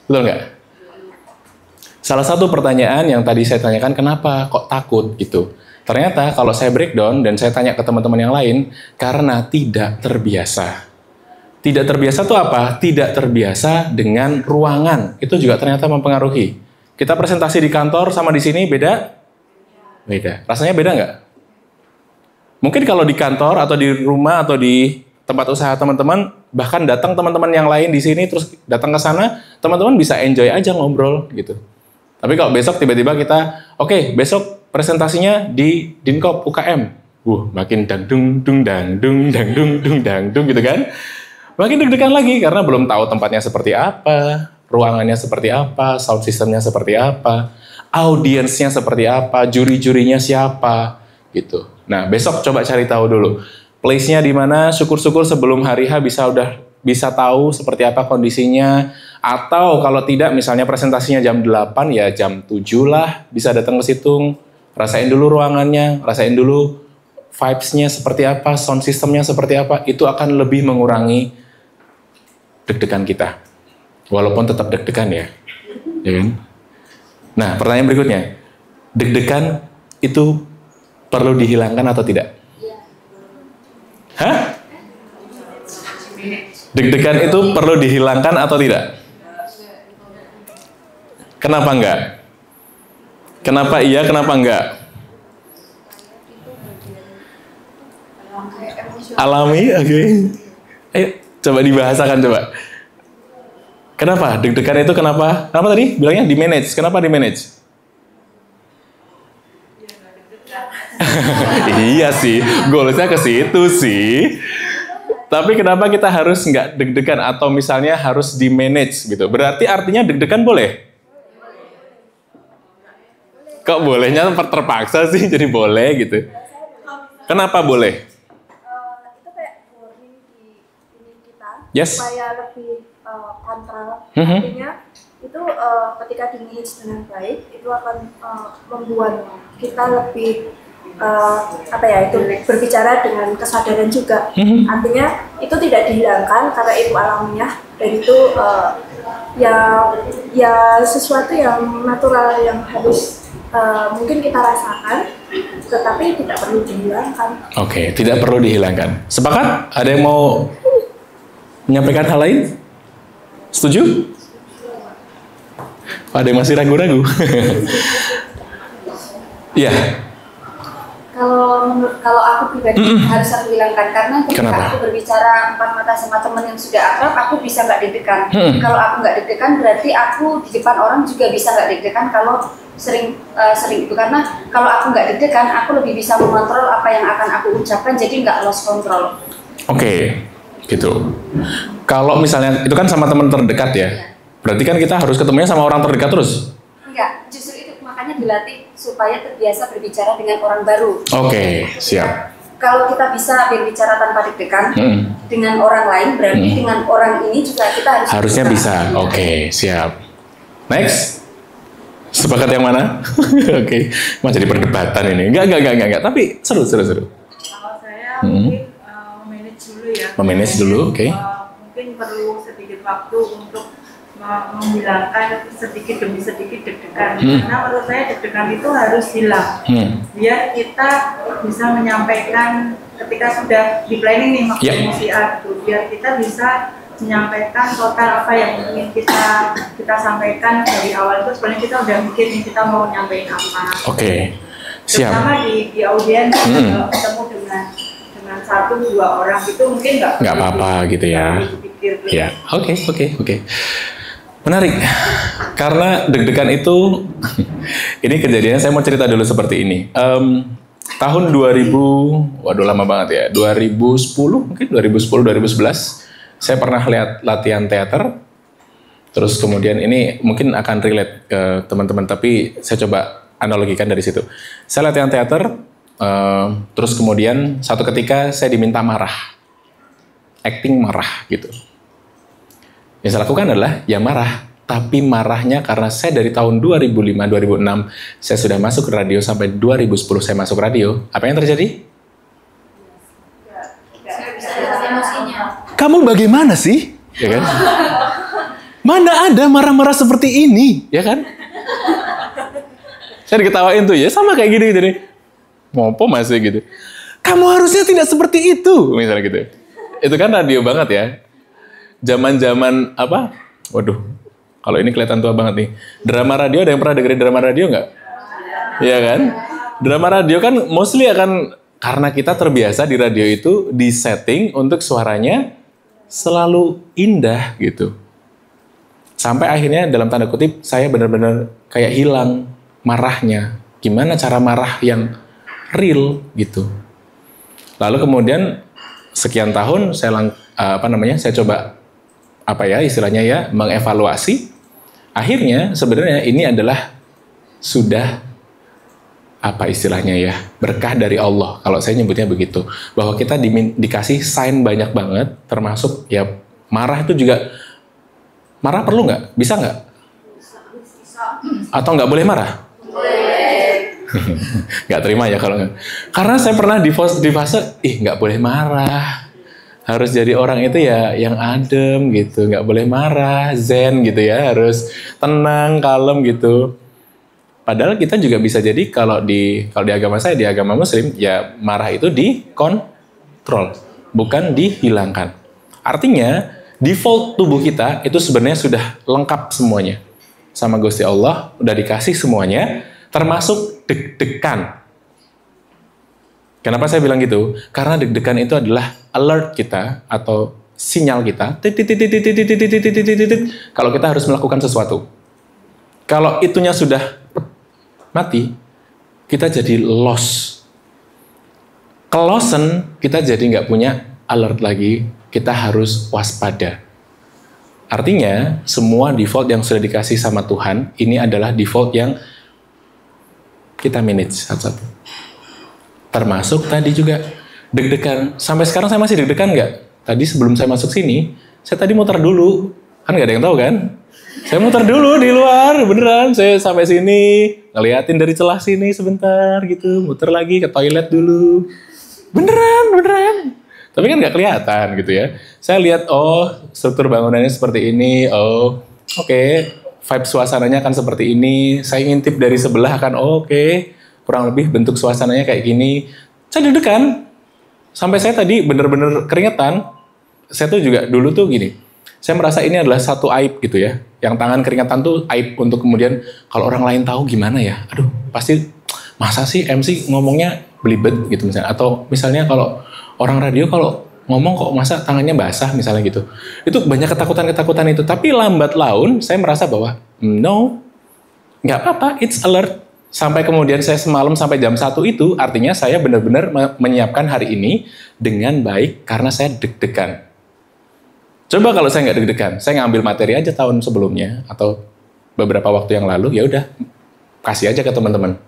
Betul nggak? Salah satu pertanyaan yang tadi saya tanyakan, kenapa kok takut gitu? Ternyata kalau saya breakdown dan saya tanya ke teman-teman yang lain, karena tidak terbiasa. Tidak terbiasa itu apa? Tidak terbiasa dengan ruangan. Itu juga ternyata mempengaruhi. Kita presentasi di kantor sama di sini beda? Beda. Rasanya beda nggak? Mungkin kalau di kantor atau di rumah atau di tempat usaha teman-teman, bahkan datang teman-teman yang lain di sini terus datang ke sana, teman-teman bisa enjoy aja ngobrol gitu. Tapi kalau besok tiba-tiba kita, oke, besok presentasinya di Dinkop UKM. Makin dangdung dung dangdung dangdung dung dangdung gitu kan. Makin deg-degan lagi karena belum tahu tempatnya seperti apa, ruangannya seperti apa, sound systemnya seperti apa, audiensnya seperti apa, juri-jurinya siapa gitu. Nah, besok coba cari tahu dulu. Place-nya di mana, syukur-syukur sebelum hari H bisa tahu seperti apa kondisinya. Atau kalau tidak, misalnya presentasinya jam 8, ya jam 7 lah bisa datang ke situ. Rasain dulu ruangannya, rasain dulu vibes-nya seperti apa, sound system-nya seperti apa. Itu akan lebih mengurangi deg-degan kita. Walaupun tetap deg-degan ya. Ya kan? Nah, pertanyaan berikutnya. Deg-degan itu perlu dihilangkan atau tidak? Hah? Deg-degan itu perlu dihilangkan atau tidak? Kenapa enggak? Kenapa iya, kenapa enggak? Alami, oke. Ayo, coba dibahasakan coba. Kenapa? Deg-degan itu kenapa? Kenapa tadi? Bilangnya di manage. Kenapa di manage? Iya sih, goalsnya ke situ sih. Tapi kenapa kita harus nggak deg-degan atau misalnya harus di manage gitu? Berarti artinya deg-degan boleh? Kok bolehnya terpaksa sih jadi boleh gitu? Kenapa boleh? Itu kayak warning di ini kita Yes. supaya lebih kontrol. Artinya itu ketika di manage dengan baik itu akan membuat kita lebih itu berbicara dengan kesadaran juga. Artinya itu tidak dihilangkan karena itu alamiah dan itu ya sesuatu yang natural yang harus mungkin kita rasakan, tetapi tidak perlu dihilangkan. Oke, tidak perlu dihilangkan. Sepakat? Ada yang mau menyampaikan hal lain? Setuju? Ada yang masih ragu-ragu? Iya. Kalau aku pribadi harus aku hilangkan karena ketika aku berbicara empat mata sama teman yang sudah akrab, aku bisa nggak deg-degan. Kalau aku nggak deg-degan berarti aku di depan orang juga bisa nggak deg-degan kalau sering itu, karena kalau aku nggak deg-degan aku lebih bisa mengontrol apa yang akan aku ucapkan, jadi nggak lost control. Oke, gitu. Kalau misalnya itu kan sama teman terdekat ya, berarti kan kita harus ketemunya sama orang terdekat terus. Enggak, justru itu makanya dilatih supaya terbiasa berbicara dengan orang baru. Oke, siap. Kalau kita bisa berbicara tanpa deg-degan dengan orang lain, berarti dengan orang ini juga kita harusnya bisa. Oke, siap. Next. Sepakat yang mana? Oke, mau jadi perdebatan ini. Enggak. Tapi seru. Kalau saya mungkin memanage dulu ya. Memanage dulu, oke. Mungkin perlu sedikit waktu untuk menghilangkan sedikit demi sedikit deg-degan. Karena menurut saya deg-degan itu harus hilang. Biar kita bisa menyampaikan ketika sudah di planning nih maksudnya MCR itu, biar kita bisa menyampaikan total apa yang ingin kita sampaikan dari awal itu. Sebenarnya kita udah mikir nih kita mau nyampein apa. Oke, siap. Terutama di audiens ketemu dengan 1-2 orang itu mungkin nggak apa-apa gitu ya. Ya, oke. Menarik, karena deg-degan itu, ini kejadiannya saya mau cerita dulu seperti ini. Tahun 2000, waduh lama banget ya, 2010 mungkin, 2010-2011, saya pernah lihat latihan teater, terus kemudian ini mungkin akan relate ke teman-teman, tapi saya coba analogikan dari situ. Saya latihan teater, terus kemudian satu ketika saya diminta marah, acting marah gitu. Yang saya lakukan adalah ya marah, tapi marahnya karena saya dari tahun 2005-2006 saya sudah masuk ke radio sampai 2010 saya masuk radio. Apa yang terjadi? Kamu bagaimana sih? Ya kan? Mana ada marah-marah seperti ini, ya kan? Saya diketawain tuh, ya sama kayak gini gitu nih. Ngopo masih gitu. Kamu harusnya tidak seperti itu, misalnya gitu. Itu kan radio banget ya. Zaman-zaman apa? Waduh, kalau ini kelihatan tua banget nih. Drama radio, ada yang pernah dengerin drama radio nggak? Iya kan? Drama radio kan mostly akan, karena kita terbiasa di radio itu di setting untuk suaranya selalu indah gitu. Sampai akhirnya dalam tanda kutip saya benar-benar kayak hilang marahnya. Gimana cara marah yang real gitu. Lalu kemudian sekian tahun saya saya coba istilahnya ya mengevaluasi. Akhirnya sebenarnya ini adalah sudah istilahnya ya berkah dari Allah. Kalau saya nyebutnya begitu, bahwa kita dikasih sign banyak banget, termasuk ya marah itu juga. Marah perlu nggak? Bisa nggak? Atau nggak boleh marah? Boleh. Nggak terima ya kalau nggak. Karena saya pernah di fase, nggak boleh marah. Harus jadi orang itu ya yang adem gitu, nggak boleh marah, zen gitu ya, harus tenang, kalem gitu. Padahal kita juga bisa jadi kalau di agama saya, di agama Muslim, ya marah itu dikontrol, bukan dihilangkan. Artinya default tubuh kita itu sebenarnya sudah lengkap semuanya. Sama Gusti Allah, udah dikasih semuanya, termasuk deg-degan. Kenapa saya bilang gitu? Karena deg-degan itu adalah alert kita, atau sinyal kita, kalau kita harus melakukan sesuatu. Kalau itunya sudah mati, kita jadi lost. Kelosен, kita jadi nggak punya alert lagi, kita harus waspada. Artinya, semua default yang sudah dikasih sama Tuhan, ini adalah default yang kita manage satu-satu. Termasuk tadi juga, deg-degan. Sampai sekarang saya masih deg-degan nggak? Tadi sebelum saya masuk sini, saya tadi muter dulu. Kan nggak ada yang tahu kan? Saya muter dulu di luar, beneran. Saya sampai sini, ngeliatin dari celah sini sebentar gitu, muter lagi ke toilet dulu. Beneran. Tapi kan nggak kelihatan gitu ya. Saya lihat, struktur bangunannya seperti ini. Oke. Vibe suasananya akan seperti ini. Saya ngintip dari sebelah kan, oke. Kurang lebih bentuk suasananya kayak gini. Saya deg-degan. Sampai saya tadi bener-bener keringetan. Saya tuh juga dulu tuh gini. Saya merasa ini adalah satu aib gitu ya. Yang tangan keringetan tuh aib untuk kemudian kalau orang lain tahu gimana ya. Aduh, pasti masa sih MC ngomongnya belibet gitu misalnya. Atau misalnya kalau orang radio kalau ngomong kok masa tangannya basah misalnya gitu. Itu banyak ketakutan-ketakutan itu. Tapi lambat laun saya merasa bahwa no, nggak apa-apa, it's alert. Sampai kemudian saya semalam sampai jam 1 itu artinya saya benar-benar menyiapkan hari ini dengan baik karena saya deg-degan. Coba kalau saya nggak deg-degan, saya ngambil materi aja tahun sebelumnya atau beberapa waktu yang lalu, ya udah kasih aja ke teman-teman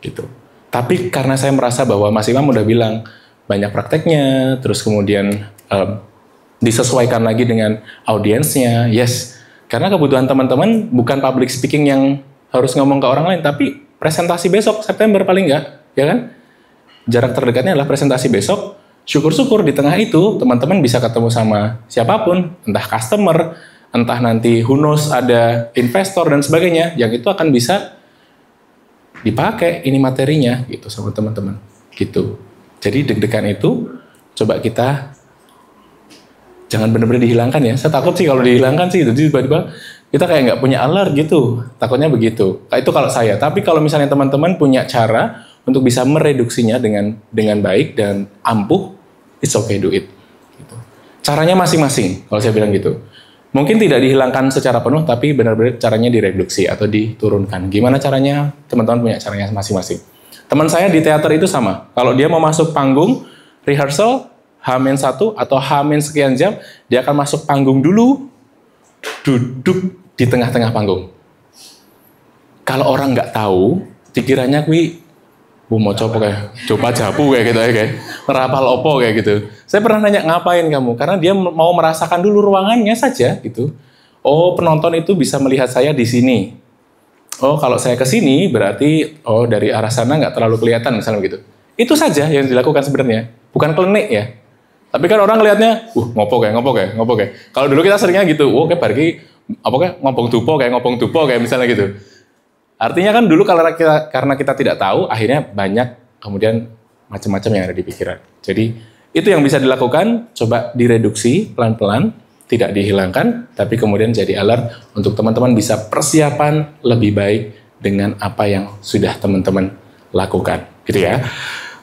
gitu. Tapi karena saya merasa bahwa Mas Imam udah bilang banyak prakteknya, terus kemudian disesuaikan lagi dengan audiensnya, yes. Karena kebutuhan teman-teman bukan public speaking yang harus ngomong ke orang lain, tapi presentasi besok, September paling nggak, ya kan? Jarak terdekatnya adalah presentasi besok. Syukur-syukur di tengah itu teman-teman bisa ketemu sama siapapun, entah customer, entah nanti who knows ada investor dan sebagainya, yang itu akan bisa dipakai ini materinya gitu sama teman-teman, gitu. Jadi deg-degan itu coba kita jangan benar-benar dihilangkan ya. Saya takut sih kalau dihilangkan sih, jadi tiba-tiba kita kayak nggak punya alert gitu. Takutnya begitu. Itu kalau saya. Tapi kalau misalnya teman-teman punya cara untuk bisa mereduksinya dengan baik dan ampuh, it's okay, do it. Gitu. Caranya masing-masing, kalau saya bilang gitu. Mungkin tidak dihilangkan secara penuh, tapi benar-benar caranya direduksi atau diturunkan. Gimana caranya? Teman-teman punya caranya masing-masing. Teman saya di teater itu sama. Kalau dia mau masuk panggung, rehearsal, H-1 atau H- sekian jam, dia akan masuk panggung dulu, duduk di tengah-tengah panggung. Kalau orang nggak tahu, dikiranya mau coba jabu kayak gitu ya, kayak merapal opo kayak gitu. Saya pernah nanya ngapain kamu, karena dia mau merasakan dulu ruangannya saja gitu. Oh, penonton itu bisa melihat saya di sini. Oh, kalau saya ke sini berarti dari arah sana nggak terlalu kelihatan misalnya gitu. Itu saja yang dilakukan sebenarnya, bukan klinik ya. Tapi kan orang ngelihatnya, ngopo kayak. Kalau dulu kita seringnya gitu, kayak pergi ngopong tupo kayak misalnya gitu. Artinya kan dulu karena kita tidak tahu, akhirnya banyak kemudian macam-macam yang ada di pikiran. Jadi itu yang bisa dilakukan, coba direduksi pelan-pelan, tidak dihilangkan, tapi kemudian jadi alert untuk teman-teman bisa persiapan lebih baik dengan apa yang sudah teman-teman lakukan, gitu ya.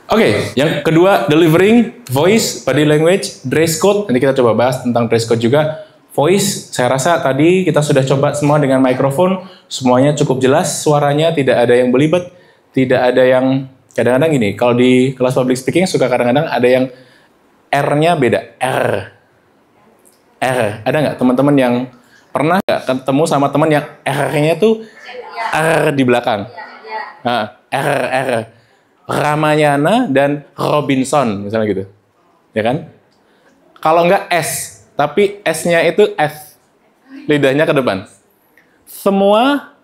Oke, yang kedua, delivering, voice, body language, dress code. Nanti kita coba bahas tentang dress code juga. Voice, saya rasa tadi kita sudah coba semua dengan mikrofon, semuanya cukup jelas suaranya, tidak ada yang belibet, tidak ada yang, kadang-kadang gini, kalau di kelas public speaking suka kadang-kadang ada yang R-nya beda, R. Ada nggak teman-teman yang pernah nggak ketemu sama teman yang R-nya tuh R di belakang? Nah, R. Ramayana dan Robinson, misalnya gitu. Ya kan? Kalau nggak S, tapi S-nya itu S. Lidahnya ke depan. Semua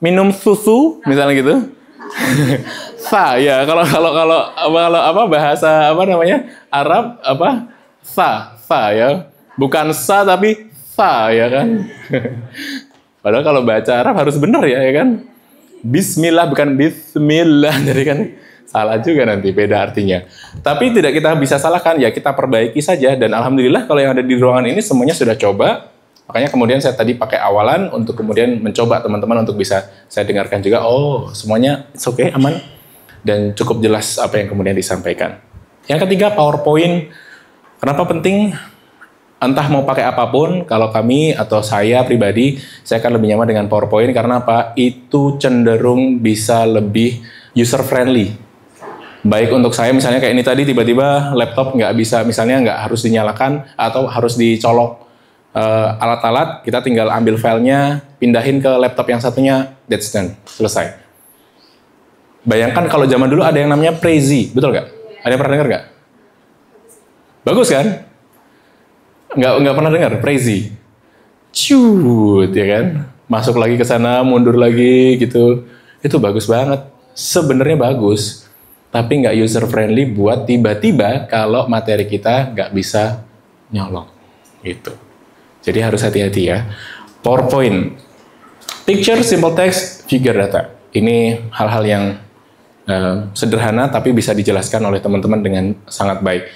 minum susu, misalnya gitu. Sa, ya. Kalau bahasa Arab sa ya. Bukan sa tapi sa ya kan. Padahal kalau baca Arab harus benar ya kan. Bismillah bukan bismillah, jadi kan salah juga nanti, beda artinya. Tapi tidak kita bisa salahkan, ya kita perbaiki saja. Dan alhamdulillah kalau yang ada di ruangan ini semuanya sudah coba. Makanya kemudian saya tadi pakai awalan untuk kemudian mencoba teman-teman untuk bisa saya dengarkan juga. Oh, semuanya it's okay, aman. Dan cukup jelas apa yang kemudian disampaikan. Yang ketiga, PowerPoint. Kenapa penting? Entah mau pakai apapun, kalau kami atau saya pribadi, saya akan lebih nyaman dengan PowerPoint. Karena apa? Itu cenderung bisa lebih user-friendly. Baik untuk saya, misalnya kayak ini tadi, tiba-tiba laptop nggak bisa, misalnya nggak harus dinyalakan, atau harus dicolok alat-alat, kita tinggal ambil filenya, pindahin ke laptop yang satunya, that's done, selesai. Bayangkan kalau zaman dulu ada yang namanya Prezi, betul nggak? Ada yang pernah dengar nggak? Bagus kan? Nggak pernah dengar Prezi. Cut, ya kan? Masuk lagi ke sana, mundur lagi gitu. Itu bagus banget. Sebenarnya bagus, tapi nggak user friendly buat tiba-tiba kalau materi kita nggak bisa nyolok gitu. Jadi harus hati-hati ya. PowerPoint, picture, simple text, figure data. Ini hal-hal yang sederhana tapi bisa dijelaskan oleh teman-teman dengan sangat baik.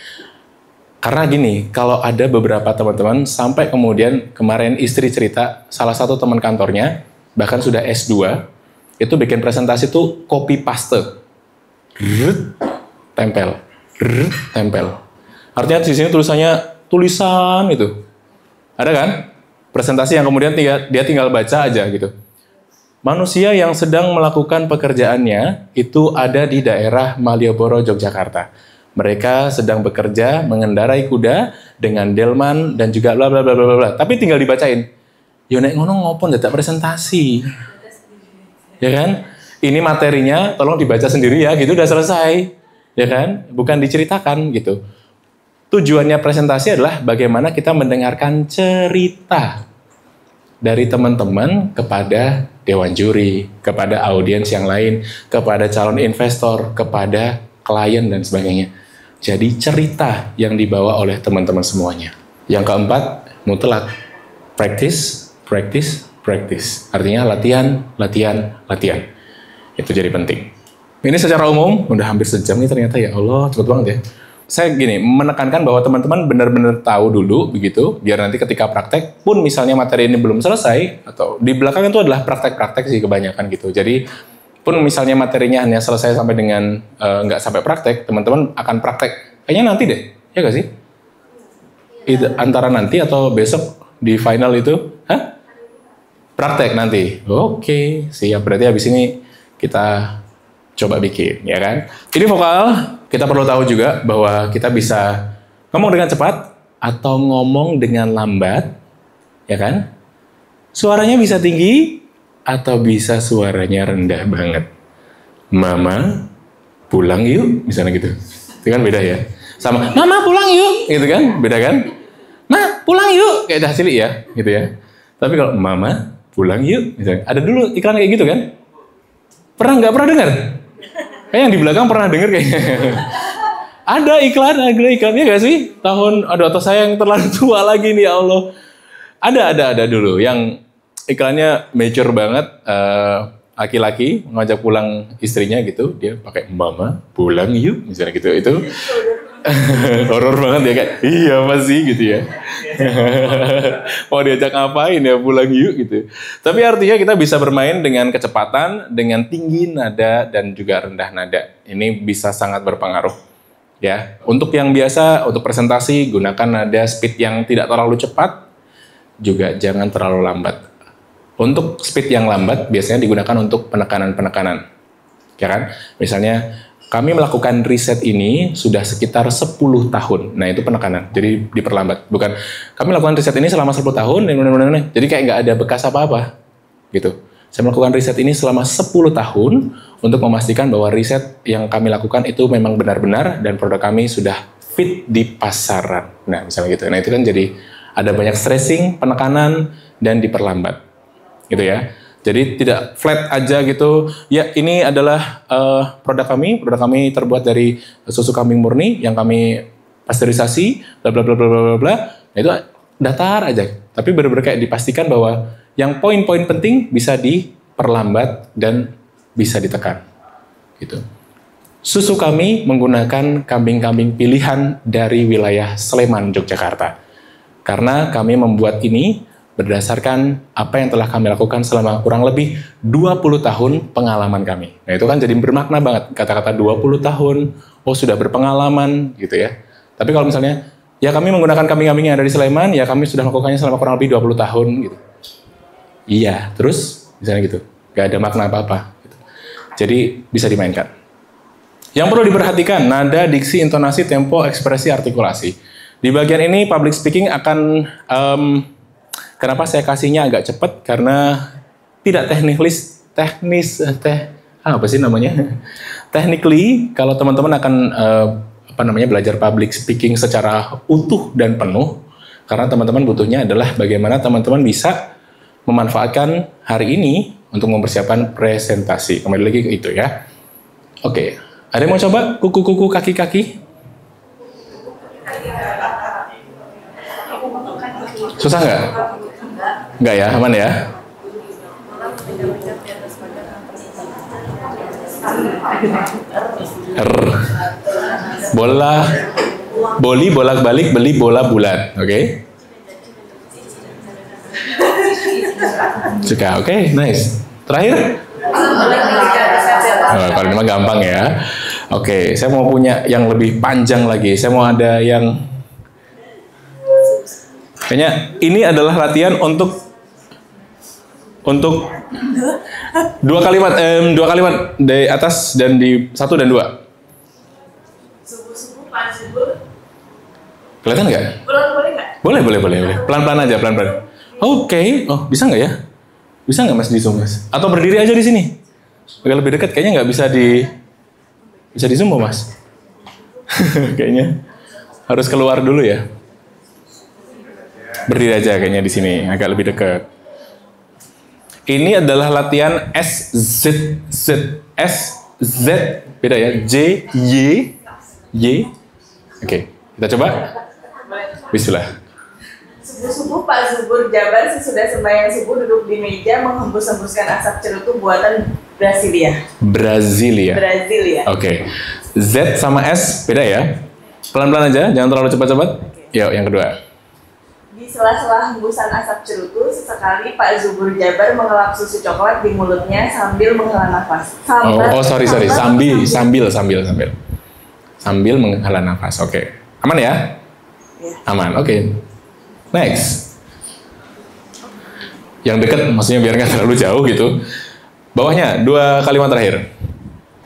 Karena gini, kalau ada beberapa teman-teman sampai kemudian kemarin istri cerita, salah satu teman kantornya bahkan sudah S2, itu bikin presentasi tuh copy paste. Tempel. Artinya di sini tulisan itu. Ada kan? Presentasi yang kemudian dia tinggal baca aja gitu. Manusia yang sedang melakukan pekerjaannya itu ada di daerah Malioboro, Yogyakarta. Mereka sedang bekerja mengendarai kuda dengan delman dan juga bla bla bla bla bla. Tapi tinggal dibacain. Yo nek ngono ngopo ndak presentasi. Ya kan? Ini materinya tolong dibaca sendiri ya, gitu udah selesai. Ya kan? Bukan diceritakan gitu. Tujuannya presentasi adalah bagaimana kita mendengarkan cerita dari teman-teman kepada dewan juri, kepada audiens yang lain, kepada calon investor, kepada klien dan sebagainya. Jadi cerita yang dibawa oleh teman-teman semuanya. Yang keempat, mutlak. Practice. Artinya latihan. Itu jadi penting. Ini secara umum, udah hampir sejam nih ternyata, ya Allah, cepet banget ya. Saya gini, menekankan bahwa teman-teman benar-benar tahu dulu begitu, biar nanti ketika praktek pun misalnya materi ini belum selesai, atau di belakang itu adalah praktek-praktek sih kebanyakan gitu. Jadi pun misalnya materinya hanya selesai sampai dengan nggak sampai praktek, teman-teman akan praktek. Kayaknya nanti deh, ya nggak sih? Antara nanti atau besok di final itu, praktek nanti. Oke, siap. Berarti habis ini kita coba bikin, ya kan? Ini vokal, kita perlu tahu juga bahwa kita bisa ngomong dengan cepat atau ngomong dengan lambat, ya kan? Suaranya bisa tinggi atau bisa suaranya rendah banget. Mama, pulang yuk, misalnya gitu. Itu kan beda ya. Sama, Mama pulang yuk, gitu kan? Beda kan? Ma, pulang yuk, kayak dah cilik ya, gitu ya. Tapi kalau Mama, pulang yuk, misalnya. Ada dulu iklan kayak gitu kan? Nggak pernah dengar? Kayak yang di belakang pernah dengar kayaknya. Ada iklan ya nggak sih? Atau saya yang terlalu tua lagi nih, ya Allah. Ada dulu yang iklannya mature banget, laki-laki ngajak pulang istrinya gitu, dia pakai mama pulang yuk misalnya gitu, itu horor banget ya, kayak iya masih gitu ya. Mau diajak ngapain ya, pulang yuk gitu. Tapi artinya kita bisa bermain dengan kecepatan, dengan tinggi nada dan juga rendah nada. Ini bisa sangat berpengaruh. Ya, untuk yang biasa, untuk presentasi, gunakan nada speed yang tidak terlalu cepat, juga jangan terlalu lambat. Untuk speed yang lambat, biasanya digunakan untuk penekanan-penekanan. Ya kan? Misalnya, kami melakukan riset ini sudah sekitar 10 tahun. Nah, itu penekanan, jadi diperlambat. Bukan, kami melakukan riset ini selama 10 tahun, jadi kayak nggak ada bekas apa-apa. Gitu. Saya melakukan riset ini selama 10 tahun untuk memastikan bahwa riset yang kami lakukan itu memang benar-benar dan produk kami sudah fit di pasaran. Nah, misalnya gitu. Nah, itu kan jadi ada banyak stressing, penekanan, dan diperlambat. Gitu ya. Jadi tidak flat aja gitu. Ya, ini adalah produk kami. Produk kami terbuat dari susu kambing murni yang kami pasteurisasi, bla bla bla bla bla bla. Nah, itu datar aja. Tapi benar-benar kayak dipastikan bahwa yang poin-poin penting bisa diperlambat dan bisa ditekan. Gitu. Susu kami menggunakan kambing-kambing pilihan dari wilayah Sleman, Yogyakarta. Karena kami membuat ini berdasarkan apa yang telah kami lakukan selama kurang lebih 20 tahun pengalaman kami. Nah, itu kan jadi bermakna banget kata-kata 20 tahun, oh sudah berpengalaman gitu ya. Tapi kalau misalnya, ya kami menggunakan kambing-kambing yang ada di Sleman, ya kami sudah melakukannya selama kurang lebih 20 tahun gitu. Iya, terus misalnya gitu, gak ada makna apa-apa. Gitu. Jadi bisa dimainkan. Yang perlu diperhatikan, nada, diksi, intonasi, tempo, ekspresi, artikulasi. Di bagian ini public speaking akan, kenapa saya kasihnya agak cepat? Karena tidak technically, kalau teman-teman akan belajar public speaking secara utuh dan penuh, karena teman-teman butuhnya adalah bagaimana teman-teman bisa memanfaatkan hari ini untuk mempersiapkan presentasi. Kembali lagi ke itu ya. Oke, ada yang mau coba kuku-kuku kaki-kaki? Susah nggak? Nggak ya, aman ya? Boli bolak-balik beli bola bulat, oke? Suka, oke, nice. Terakhir? Oh, kalau ini mah gampang ya. Oke, saya mau punya yang lebih panjang lagi. Saya mau ada yang kayaknya ini adalah latihan untuk dua kalimat di atas dan di 1 dan 2. Subuh-subuh, Pak Subur. Kelihatan nggak? Boleh nggak? Boleh. Pelan-pelan aja, pelan-pelan. Oke. Oh, bisa nggak ya? Bisa nggak Mas di Zoom, Mas? Atau berdiri aja di sini? Agak lebih dekat, kayaknya nggak bisa di Zoom, Mas. Kayaknya harus keluar dulu ya. Berdiri aja kayaknya di sini, agak lebih dekat. Ini adalah latihan SZ, beda ya, J, Y. Oke, kita coba. Bismillah. Subuh-subuh Pak Zubur Jabar sesudah sembahyang subuh duduk di meja menghembus-hembuskan asap cerutu buatan Brasilia. Oke. Z sama S beda ya. Pelan-pelan aja, jangan terlalu cepat-cepat. Yuk, yang kedua. Di sela-sela hembusan asap cerutu, sesekali Pak Zubur Jabar mengelap susu coklat di mulutnya sambil menghela nafas. Sorry. Sambil menghela nafas. Oke. Aman ya? Aman. Oke. Next. Yang dekat maksudnya biar nggak terlalu jauh gitu. Bawahnya 2 kalimat terakhir.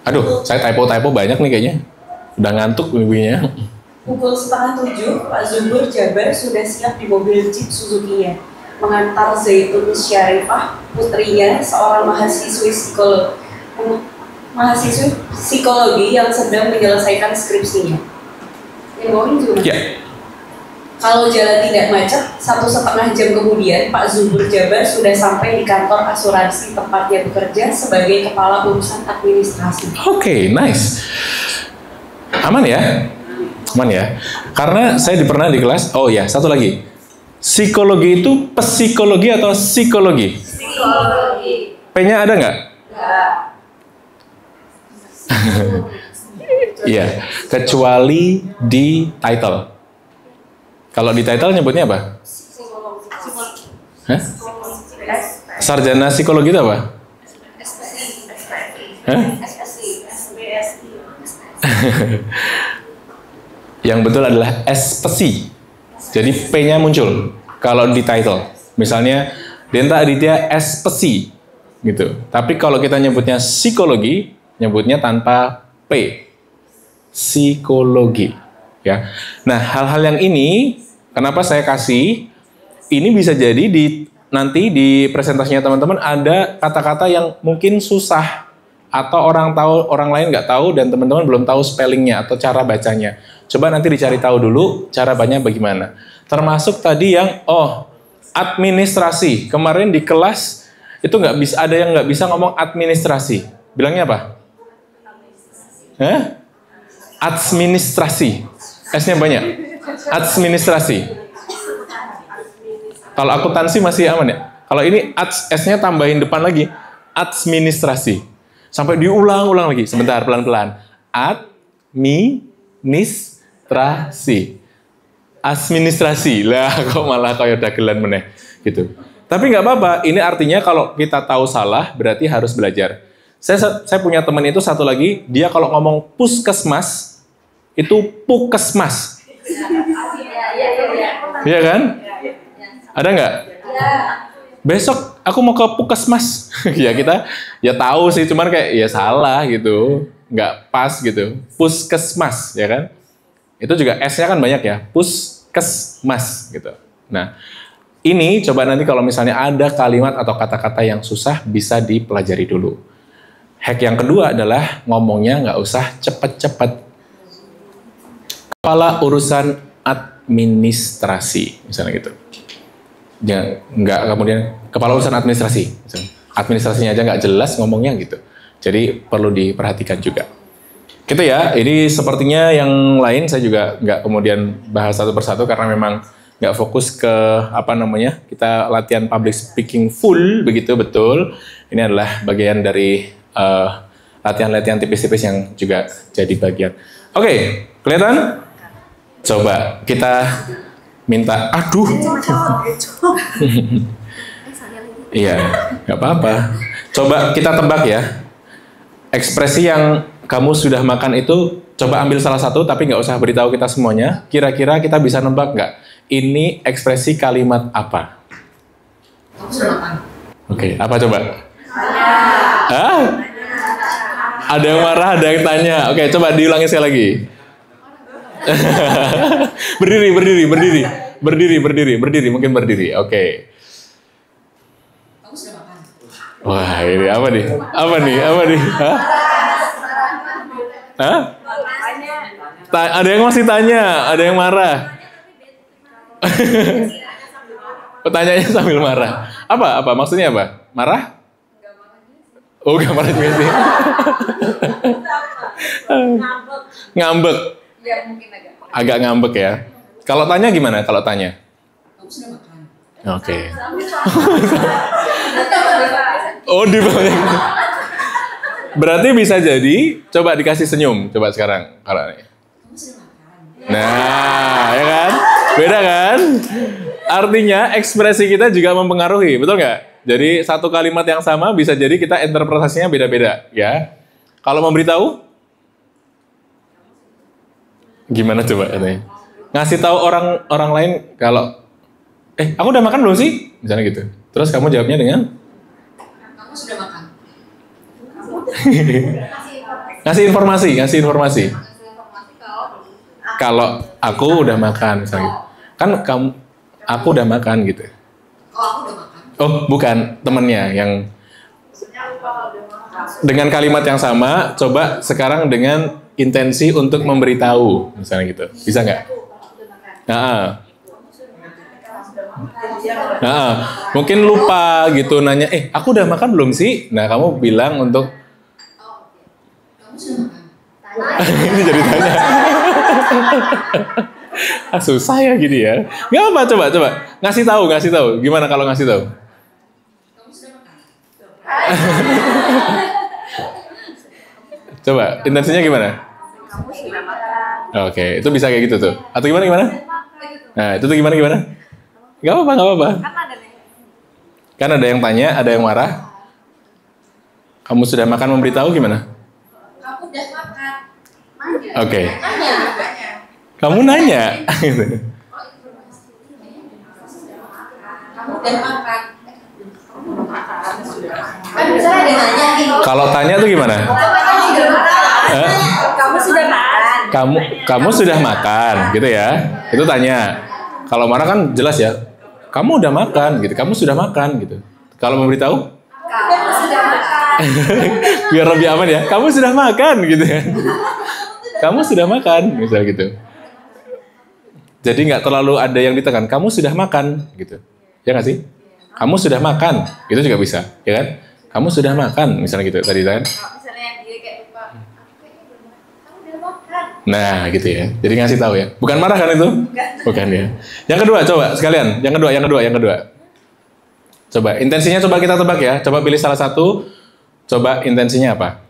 Aduh, saya typo banyak nih kayaknya. Udah ngantuk ibunya. Pukul 6:30, Pak Zubur Jabar sudah siap di mobil Jeep Suzuki-nya mengantar Zaitun Syarifah, putrinya, seorang mahasiswi psikologi yang sedang menyelesaikan skripsinya. Yang bawah ini juga. Kalau jalan tidak macet, 1,5 jam kemudian Pak Zubur Jabar sudah sampai di kantor asuransi tempat dia bekerja sebagai kepala urusan administrasi. Oke, nice. Aman ya? Karena saya pernah di kelas, satu lagi. Psikologi itu psikologi atau psikologi? Psikologi. P-nya ada nggak? Enggak. Iya, kecuali di title. Kalau di title nyebutnya apa? Hah? Sarjana psikologi itu apa? Hah? Yang betul adalah spesi. Jadi P-nya muncul kalau di title. Misalnya Denta Aditya spesi gitu. Tapi kalau kita nyebutnya psikologi, nyebutnya tanpa P. Psikologi, ya. Nah, hal-hal yang ini kenapa saya kasih ini bisa jadi nanti di presentasinya teman-teman ada kata-kata yang mungkin susah atau orang lain nggak tahu dan teman-teman belum tahu spellingnya atau cara bacanya. Coba nanti dicari tahu dulu cara bacanya bagaimana. Termasuk tadi yang administrasi. Kemarin di kelas itu nggak bisa, ada yang nggak bisa ngomong administrasi. Bilangnya apa? Administrasi. S-nya banyak. Administrasi. Kalau akuntansi masih aman ya. Kalau ini S-nya tambahin depan lagi. Administrasi. Sampai diulang-ulang lagi. Sebentar, pelan-pelan. Administrasi. Administrasi. Lah, kok malah kayak dagelan meneh. Gitu. Tapi nggak apa-apa. Ini artinya kalau kita tahu salah, berarti harus belajar. Saya punya teman itu satu lagi, dia kalau ngomong puskesmas, itu pukesmas. Iya kan? Ada nggak? Besok aku mau ke pukesmas. Ya kita ya tahu sih, cuman kayak ya salah gitu, nggak pas gitu. Puskesmas, ya kan? Itu juga S-nya kan banyak ya, puskesmas gitu. Nah, ini coba nanti kalau misalnya ada kalimat atau kata-kata yang susah bisa dipelajari dulu. Hack yang kedua adalah ngomongnya nggak usah cepet-cepet. Kepala urusan administrasi, misalnya gitu. Ya, nggak kemudian kepala urusan administrasi. Misalnya. Administrasinya aja nggak jelas ngomongnya gitu. Jadi perlu diperhatikan juga. Gitu ya, ini sepertinya yang lain saya juga nggak kemudian bahas satu persatu karena memang nggak fokus ke kita latihan public speaking full begitu betul. Ini adalah bagian dari latihan-latihan tipis-tipis yang juga jadi bagian. Oke, kelihatan? Coba kita minta, aduh. Iya, nggak apa-apa. Coba kita tebak ya. Ekspresi yang kamu sudah makan itu, coba ambil salah satu, tapi nggak usah beritahu kita semuanya. Kira-kira kita bisa nebak nggak? Ini ekspresi kalimat apa? Kamu sudah makan. Oke, apa coba? Hah? Ada yang marah, ada yang tanya. Oke, coba diulangi sekali lagi. Berdiri, mungkin berdiri. Oke. Kamu sudah makan. Wah, ini apa nih? Hah? Ada yang masih tanya, ada yang marah. Pertanyaannya sambil marah. Apa? Maksudnya apa? Marah? Oh, gak marah juga sih. Ngambek. Ya, mungkin agak ngambek ya. Kalau tanya gimana? Kalau tanya? Kamu sudah makan. Oke. Oh, di bawah. Berarti bisa jadi, coba dikasih senyum. Coba sekarang. Kalau ini. Kamu sudah makan. Nah, ya kan? Beda kan? Artinya ekspresi kita juga mempengaruhi, betul nggak? Jadi satu kalimat yang sama bisa jadi kita interpretasinya beda-beda, ya. Kalau memberitahu, gimana coba katanya? Ngasih tahu orang lain kalau, aku udah makan belum sih? Misalnya gitu. Terus kamu jawabnya dengan? Kamu sudah makan. Ngasih informasi. Kalau aku udah makan, misalnya. Kan aku udah makan gitu. Oh, aku udah makan. Oh, bukan temennya yang dengan kalimat yang sama, coba sekarang dengan intensi untuk memberitahu, misalnya gitu. Bisa nggak? Mungkin lupa gitu nanya, aku udah makan belum sih? Nah, kamu bilang untuk Kamu sudah makan. ini jadi tanya. Susah ya gini ya. Gak apa, coba. Ngasih tahu. Gimana kalau ngasih tahu? Coba, intensinya gimana? Oke, itu bisa kayak gitu tuh. Atau gimana? Nah, itu tuh gimana? Gak apa. Kan ada yang tanya, ada yang marah. Kamu sudah makan, memberitahu gimana? Kamu udah makan. Oke. Kamu nanya. Kamu udah makan. Kan misalnya ada nanya nih. Kalau tanya tuh gimana? Kamu sudah makan. Kamu sudah makan, gitu ya? Itu tanya. Kalau marah kan jelas ya. Kamu udah makan, gitu. Kamu sudah makan, gitu. Kalau memberitahu? Kamu sudah makan. Biar lebih aman ya. Kamu sudah makan, gitu ya. Kamu sudah makan, misal gitu. Jadi nggak terlalu ada yang ditekan. Kamu sudah makan, gitu. Ya nggak sih? Kamu sudah makan, itu juga bisa, ya kan? Kamu sudah makan, misalnya gitu tadi kan? Misalnya dia kayak lupa. Kamu udah makan. Nah, gitu ya. Jadi ngasih tahu ya. Bukan marah kan itu? Bukan ya. Yang kedua, coba sekalian. Yang kedua. Coba intensinya coba kita tebak ya. Coba pilih salah satu. Coba intensinya apa?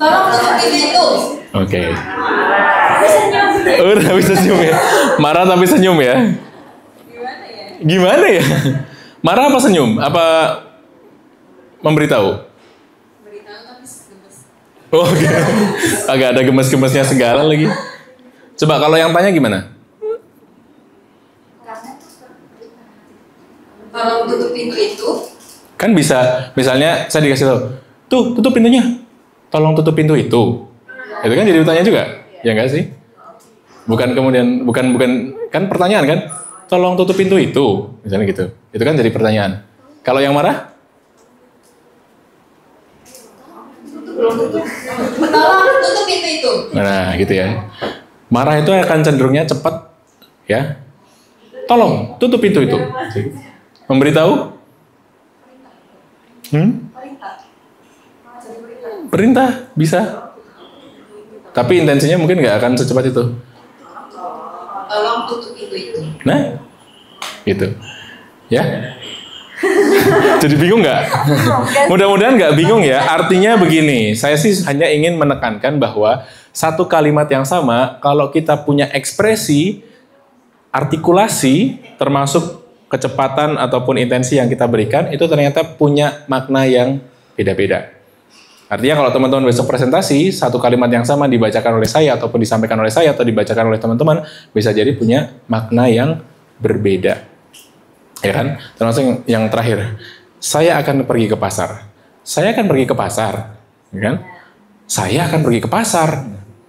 Tolong tutup pintu itu. Oke. Udah bisa senyum ya. Marah tapi senyum ya. Gimana ya? Marah apa senyum? Apa memberitahu? Oh, agak ada gemes-gemesnya segala lagi. Coba kalau yang tanya gimana? Tolong tutup pintu itu. Kan bisa, misalnya saya dikasih tahu, tuh tutup pintunya. Tolong tutup pintu itu. Itu kan jadi bertanya juga, ya enggak sih? Bukan kemudian, bukan kan pertanyaan kan? Tolong tutup pintu itu, misalnya gitu. Itu kan jadi pertanyaan. Kalau yang marah? Tolong tutup pintu itu. Nah, gitu ya. Marah itu akan cenderungnya cepat, ya. Tolong tutup pintu itu. Memberitahu? Perintah bisa. Tapi intensinya mungkin nggak akan secepat itu. Tolong tutup pintu itu. Nah, gitu. Ya. Jadi bingung nggak? Mudah-mudahan nggak bingung ya. Artinya begini, saya sih hanya ingin menekankan bahwa satu kalimat yang sama, kalau kita punya ekspresi, artikulasi, termasuk kecepatan ataupun intensi yang kita berikan, itu ternyata punya makna yang beda-beda. Artinya kalau teman-teman besok presentasi, satu kalimat yang sama dibacakan oleh saya ataupun disampaikan oleh saya atau dibacakan oleh teman-teman, bisa jadi punya makna yang berbeda. Ya kan? Termasuk yang terakhir, saya akan pergi ke pasar. Saya akan pergi ke pasar. Ya kan? Saya akan pergi ke pasar.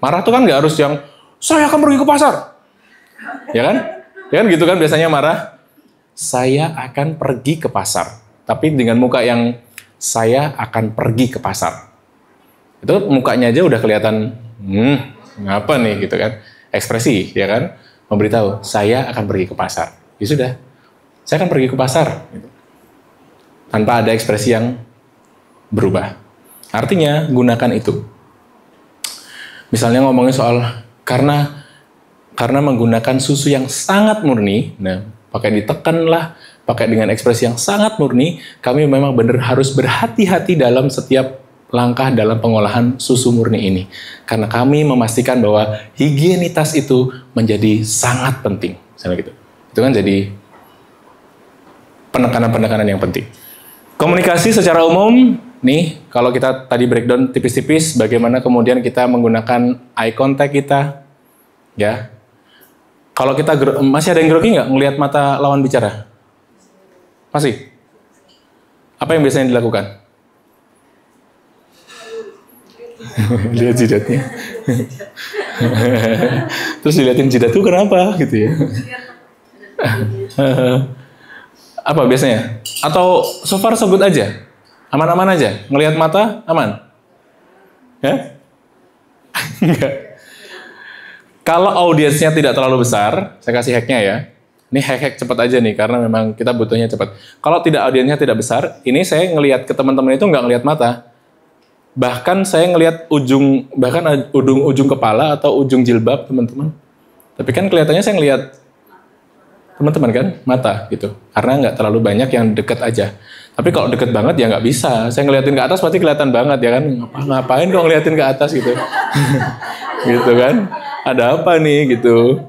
Marah tuh kan nggak harus yang, saya akan pergi ke pasar. Ya kan? Ya kan gitu kan biasanya marah. Saya akan pergi ke pasar. Tapi dengan muka yang, saya akan pergi ke pasar. Itu mukanya aja udah kelihatan, ngapa nih gitu kan. Ekspresi, ya kan. Memberitahu, saya akan pergi ke pasar. Ya sudah, saya akan pergi ke pasar. Gitu. Tanpa ada ekspresi yang berubah. Artinya, gunakan itu. Misalnya ngomongin soal, karena menggunakan susu yang sangat murni, nah, pakai ditekan lah, pakai dengan ekspresi yang sangat murni, kami memang benar harus berhati-hati dalam setiap langkah dalam pengolahan susu murni ini. Karena kami memastikan bahwa higienitas itu menjadi sangat penting. Misalnya gitu. Itu kan jadi penekanan-penekanan yang penting. Komunikasi secara umum, nih, kalau kita tadi breakdown tipis-tipis, bagaimana kemudian kita menggunakan eye contact kita, ya. Kalau kita, masih ada yang grogi nggak ngelihat mata lawan bicara? Masih? Apa yang biasanya dilakukan? Lihat jidatnya. Terus dilihatin jidat tuh kenapa gitu ya? Apa biasanya? Atau so far so good aja? Aman-aman aja? Ngelihat mata aman? Ya? Enggak. Kalau audiensnya tidak terlalu besar, saya kasih hacknya ya. Ini hack cepat aja nih, karena memang kita butuhnya cepat. Kalau tidak audiensnya tidak besar, ini saya ngelihat ke teman-teman itu nggak ngelihat mata. Bahkan saya ngelihat ujung kepala atau ujung jilbab teman-teman. Tapi kan kelihatannya saya ngelihat teman-teman kan mata gitu. Karena nggak terlalu banyak yang deket aja. Tapi kalau deket banget ya nggak bisa. Saya ngeliatin ke atas pasti kelihatan banget ya kan. Ngapain kok ngeliatin ke atas gitu. Gitu kan. Ada apa nih gitu.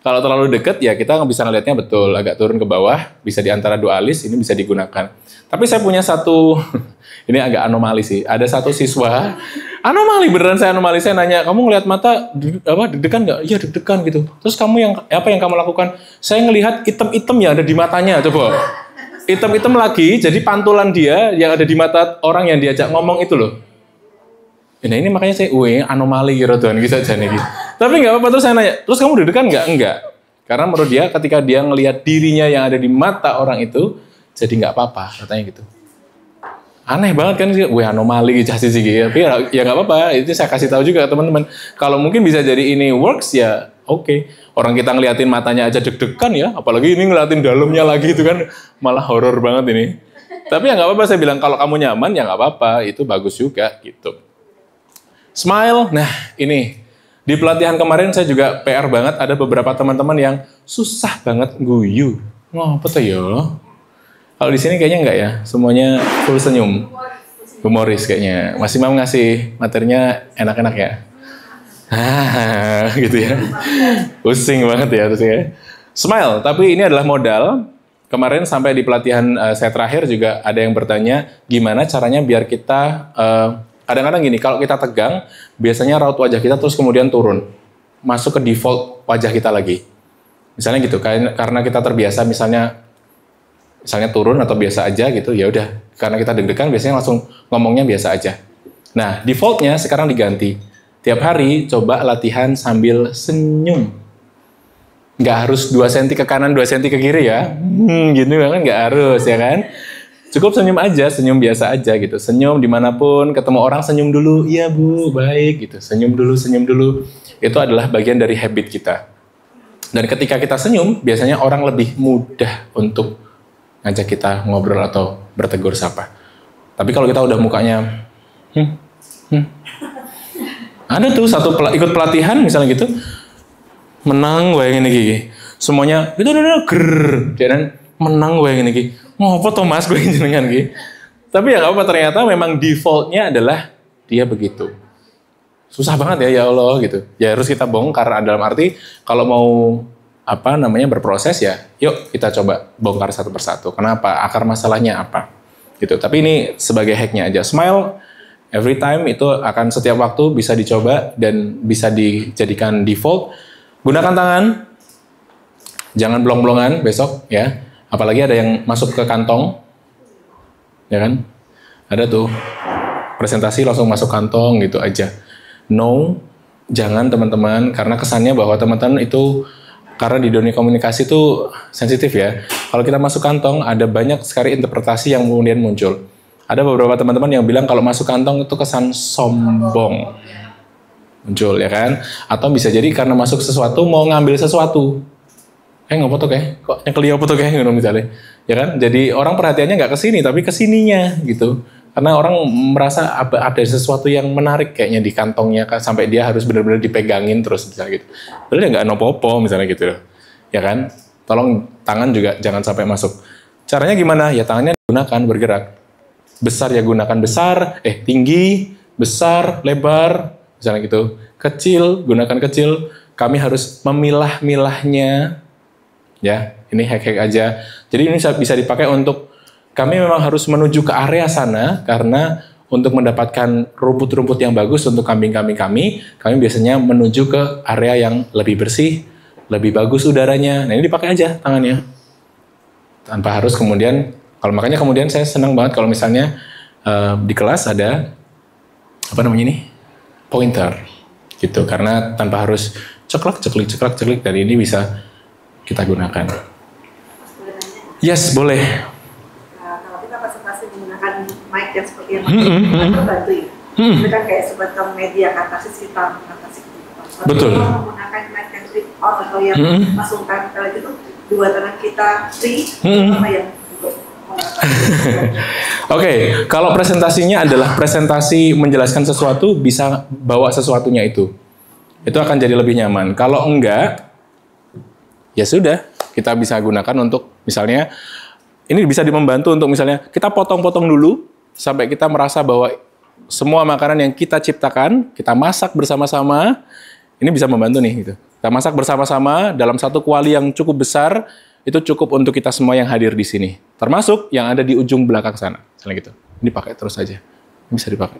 Kalau terlalu deket ya kita nggak bisa ngelihatnya betul. Agak turun ke bawah, bisa di antara dua alis, ini bisa digunakan. Tapi saya punya satu, ini agak anomali sih. Ada satu siswa, anomali beneran saya anomali. Saya nanya, kamu ngelihat mata deg-degan nggak? Iya deg-degan gitu. Terus apa yang kamu lakukan? Saya ngelihat item-item yang ada di matanya, coba. Item-item lagi, jadi pantulan dia yang ada di mata orang yang diajak ngomong itu loh. Nah ini makanya saya, anomali gitu Tuhan, bisa aja nih. Tapi nggak apa-apa, terus saya nanya, terus kamu deg-degan nggak? Enggak. Karena menurut dia ketika dia ngelihat dirinya yang ada di mata orang itu, jadi nggak apa-apa, katanya gitu. Aneh banget kan, anomali gitu sih. Tapi ya nggak apa-apa, itu saya kasih tahu juga ke teman-teman. Kalau mungkin bisa jadi ini works ya oke. Orang kita ngeliatin matanya aja deg-degan ya, apalagi ini ngeliatin dalamnya lagi itu kan malah horor banget ini. Tapi ya nggak apa-apa, saya bilang kalau kamu nyaman ya nggak apa-apa, itu bagus juga gitu. Smile, nah ini di pelatihan kemarin saya juga PR banget, ada beberapa teman-teman yang susah banget guyu. Apa tuh ya? Kalau di sini kayaknya enggak ya, semuanya full senyum, humoris kayaknya. Masih mau ngasih materinya enak-enak ya? Gitu ya, pusing banget ya terus ya. Smile, tapi ini adalah modal. Kemarin sampai di pelatihan saya terakhir juga ada yang bertanya gimana caranya biar kita kadang-kadang gini, kalau kita tegang, biasanya raut wajah kita terus kemudian turun, masuk ke default wajah kita lagi. Misalnya gitu, karena kita terbiasa misalnya turun atau biasa aja gitu, ya udah. Karena kita deg-degan, biasanya langsung ngomongnya biasa aja. Nah, defaultnya sekarang diganti. Tiap hari coba latihan sambil senyum. Nggak harus 2 cm ke kanan, 2 cm ke kiri ya. Gitu kan, nggak harus ya kan. Cukup senyum aja, senyum biasa aja gitu. Senyum dimanapun, ketemu orang senyum dulu. Iya bu, baik gitu. Senyum dulu. Itu adalah bagian dari habit kita. Dan ketika kita senyum, biasanya orang lebih mudah untuk ngajak kita ngobrol atau bertegur sapa. Tapi kalau kita udah mukanya, ada tuh satu ikut pelatihan misalnya gitu, menang gue ini gigi. Semuanya gitu, grrr, dan menang gue ini gigi. Ngopo Thomas gue jenengan gitu. Tapi ya nggak apa, ternyata memang defaultnya adalah dia begitu. Susah banget ya Allah gitu. Ya harus kita bongkar dalam arti kalau mau berproses ya, yuk kita coba bongkar satu persatu. Kenapa? Akar masalahnya apa? Gitu. Tapi ini sebagai hacknya aja. Smile every time itu akan setiap waktu bisa dicoba dan bisa dijadikan default. Gunakan tangan. Jangan blong-blongan besok ya. Apalagi ada yang masuk ke kantong, ya kan? Ada tuh, presentasi langsung masuk kantong gitu aja. No, jangan teman-teman, karena kesannya bahwa teman-teman itu, karena di dunia komunikasi itu sensitif ya. Kalau kita masuk kantong, ada banyak sekali interpretasi yang kemudian muncul. Ada beberapa teman-teman yang bilang kalau masuk kantong itu kesan sombong. Muncul ya kan? Atau bisa jadi karena masuk sesuatu, mau ngambil sesuatu. Ngopo tuh kok nyekeli apa tuh gitu misalnya, ya kan? Jadi orang perhatiannya nggak ke sini tapi ke sininya gitu, karena orang merasa ada sesuatu yang menarik kayaknya di kantongnya sampai dia harus benar-benar dipegangin terus misalnya gitu. Padahal ya nggak nopo-opo misalnya gitu loh, ya kan? Tolong tangan juga jangan sampai masuk. Caranya gimana? Ya tangannya digunakan bergerak. Besar ya gunakan besar, tinggi, besar, lebar, misalnya gitu. Kecil gunakan kecil. Kami harus memilah-milahnya. Ya, ini hack-hack aja. Jadi ini bisa dipakai untuk kami memang harus menuju ke area sana karena untuk mendapatkan rumput-rumput yang bagus untuk kambing-kambing kami biasanya menuju ke area yang lebih bersih, lebih bagus udaranya. Nah, ini dipakai aja tangannya. Tanpa harus kemudian, makanya kemudian saya senang banget kalau misalnya di kelas ada pointer gitu, karena tanpa harus ceklek dan ini bisa kita gunakan. Yes, boleh. Kalau kita presentasi menggunakan mic yang seperti yang itu bantu ya. Itu kan kayak semacam media katarsis kita mengatasi kehidupan. Betul. Kalau menggunakan mic yang clip on atau yang langsung tempel gitu, dua tangan kita free, apa yang untuk menggunakan Oke, kalau presentasinya adalah presentasi menjelaskan sesuatu, bisa bawa sesuatunya itu akan jadi lebih nyaman. Kalau enggak, ya sudah, kita bisa gunakan untuk misalnya, ini bisa membantu untuk misalnya kita potong-potong dulu sampai kita merasa bahwa semua makanan yang kita ciptakan, kita masak bersama-sama, ini bisa membantu nih gitu. Kita masak bersama-sama dalam satu kuali yang cukup besar, itu cukup untuk kita semua yang hadir di sini. Termasuk yang ada di ujung belakang sana. Misalnya gitu. Ini pakai terus aja. Bisa dipakai.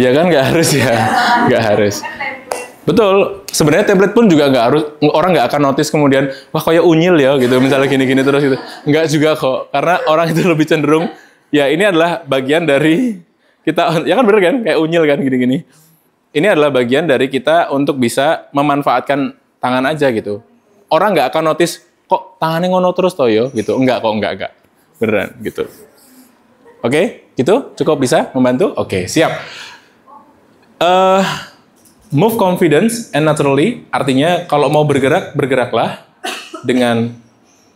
Ya kan, nggak harus ya. Nggak harus. Betul. Sebenarnya template pun juga nggak harus, orang nggak akan notice kemudian, wah kayak unyil ya gitu. Misalnya gini-gini terus gitu. Nggak juga kok. Karena orang itu lebih cenderung, ya ini adalah bagian dari kita, ya kan bener kan? Kayak unyil kan gini-gini. Ini adalah bagian dari kita untuk bisa memanfaatkan tangan aja gitu. Orang nggak akan notice, kok tangannya ngono terus toh yo gitu. Enggak kok, enggak. Beneran gitu. Oke, gitu? Cukup bisa membantu? Oke, siap. Move confidence and naturally, artinya kalau mau bergerak, bergeraklah dengan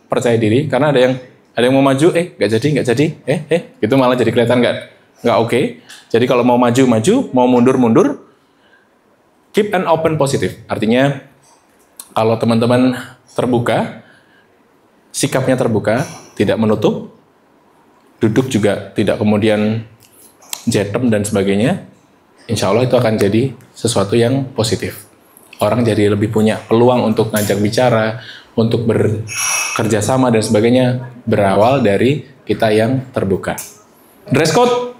percaya diri. Karena ada yang mau maju, nggak jadi, gitu malah jadi kelihatan nggak oke. Jadi kalau mau maju, mau mundur. Keep an open positive, artinya kalau teman-teman terbuka, sikapnya terbuka, tidak menutup, duduk juga tidak kemudian jetem dan sebagainya, insya Allah itu akan jadi sesuatu yang positif. Orang jadi lebih punya peluang untuk ngajak bicara, untuk bekerja sama dan sebagainya, berawal dari kita yang terbuka. Dress code,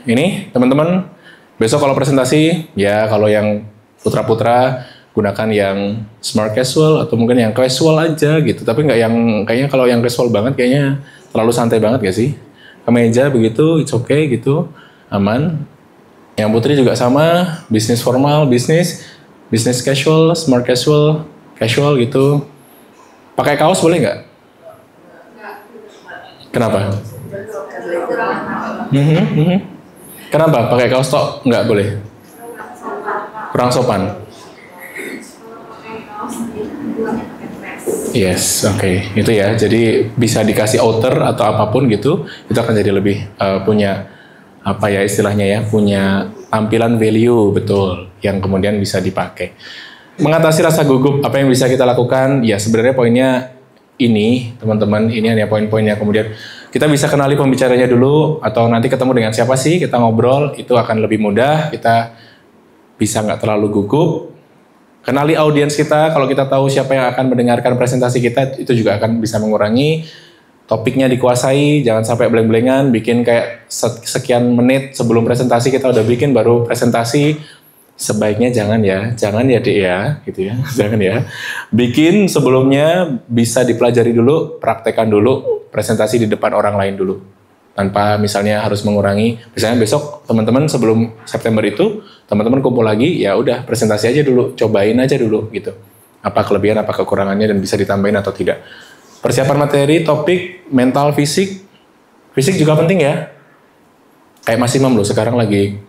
ini teman-teman, besok kalau presentasi, ya kalau yang putra-putra gunakan yang smart casual atau mungkin yang casual aja gitu. Tapi nggak yang kayaknya kalau yang casual banget kayaknya terlalu santai banget gak sih? Kemeja begitu, it's okay gitu, aman. Yang putri juga sama, bisnis formal, bisnis casual, smart casual gitu. Pakai kaos boleh nggak? Kenapa? Kenapa pakai kaos tok nggak boleh? Kurang sopan. Yes, oke. Itu ya. Jadi bisa dikasih outer atau apapun gitu, itu akan jadi lebih punya apa ya istilahnya ya, punya tampilan value betul yang kemudian bisa dipakai. Mengatasi rasa gugup, apa yang bisa kita lakukan? Ya sebenarnya poinnya ini, teman-teman, ini hanya poin-poinnya. Kemudian kita bisa kenali pembicaranya dulu atau nanti ketemu dengan siapa sih, kita ngobrol, itu akan lebih mudah. Kita bisa nggak terlalu gugup. Kenali audiens kita, kalau kita tahu siapa yang akan mendengarkan presentasi kita, itu juga akan bisa mengurangi. Topiknya dikuasai, jangan sampai bleng-blengan, bikin kayak sekian menit sebelum presentasi kita udah bikin, baru presentasi. Sebaiknya jangan ya dek ya, gitu ya, jangan ya. Bikin sebelumnya, bisa dipelajari dulu, praktekkan dulu, presentasi di depan orang lain dulu. Tanpa misalnya harus mengurangi, misalnya besok teman-teman sebelum September itu, teman-teman kumpul lagi, ya udah presentasi aja dulu, cobain aja dulu gitu. Apa kelebihan, apa kekurangannya, dan bisa ditambahin atau tidak. Persiapan materi, topik, mental, fisik juga penting ya. Kayak Mas Imam loh, sekarang lagi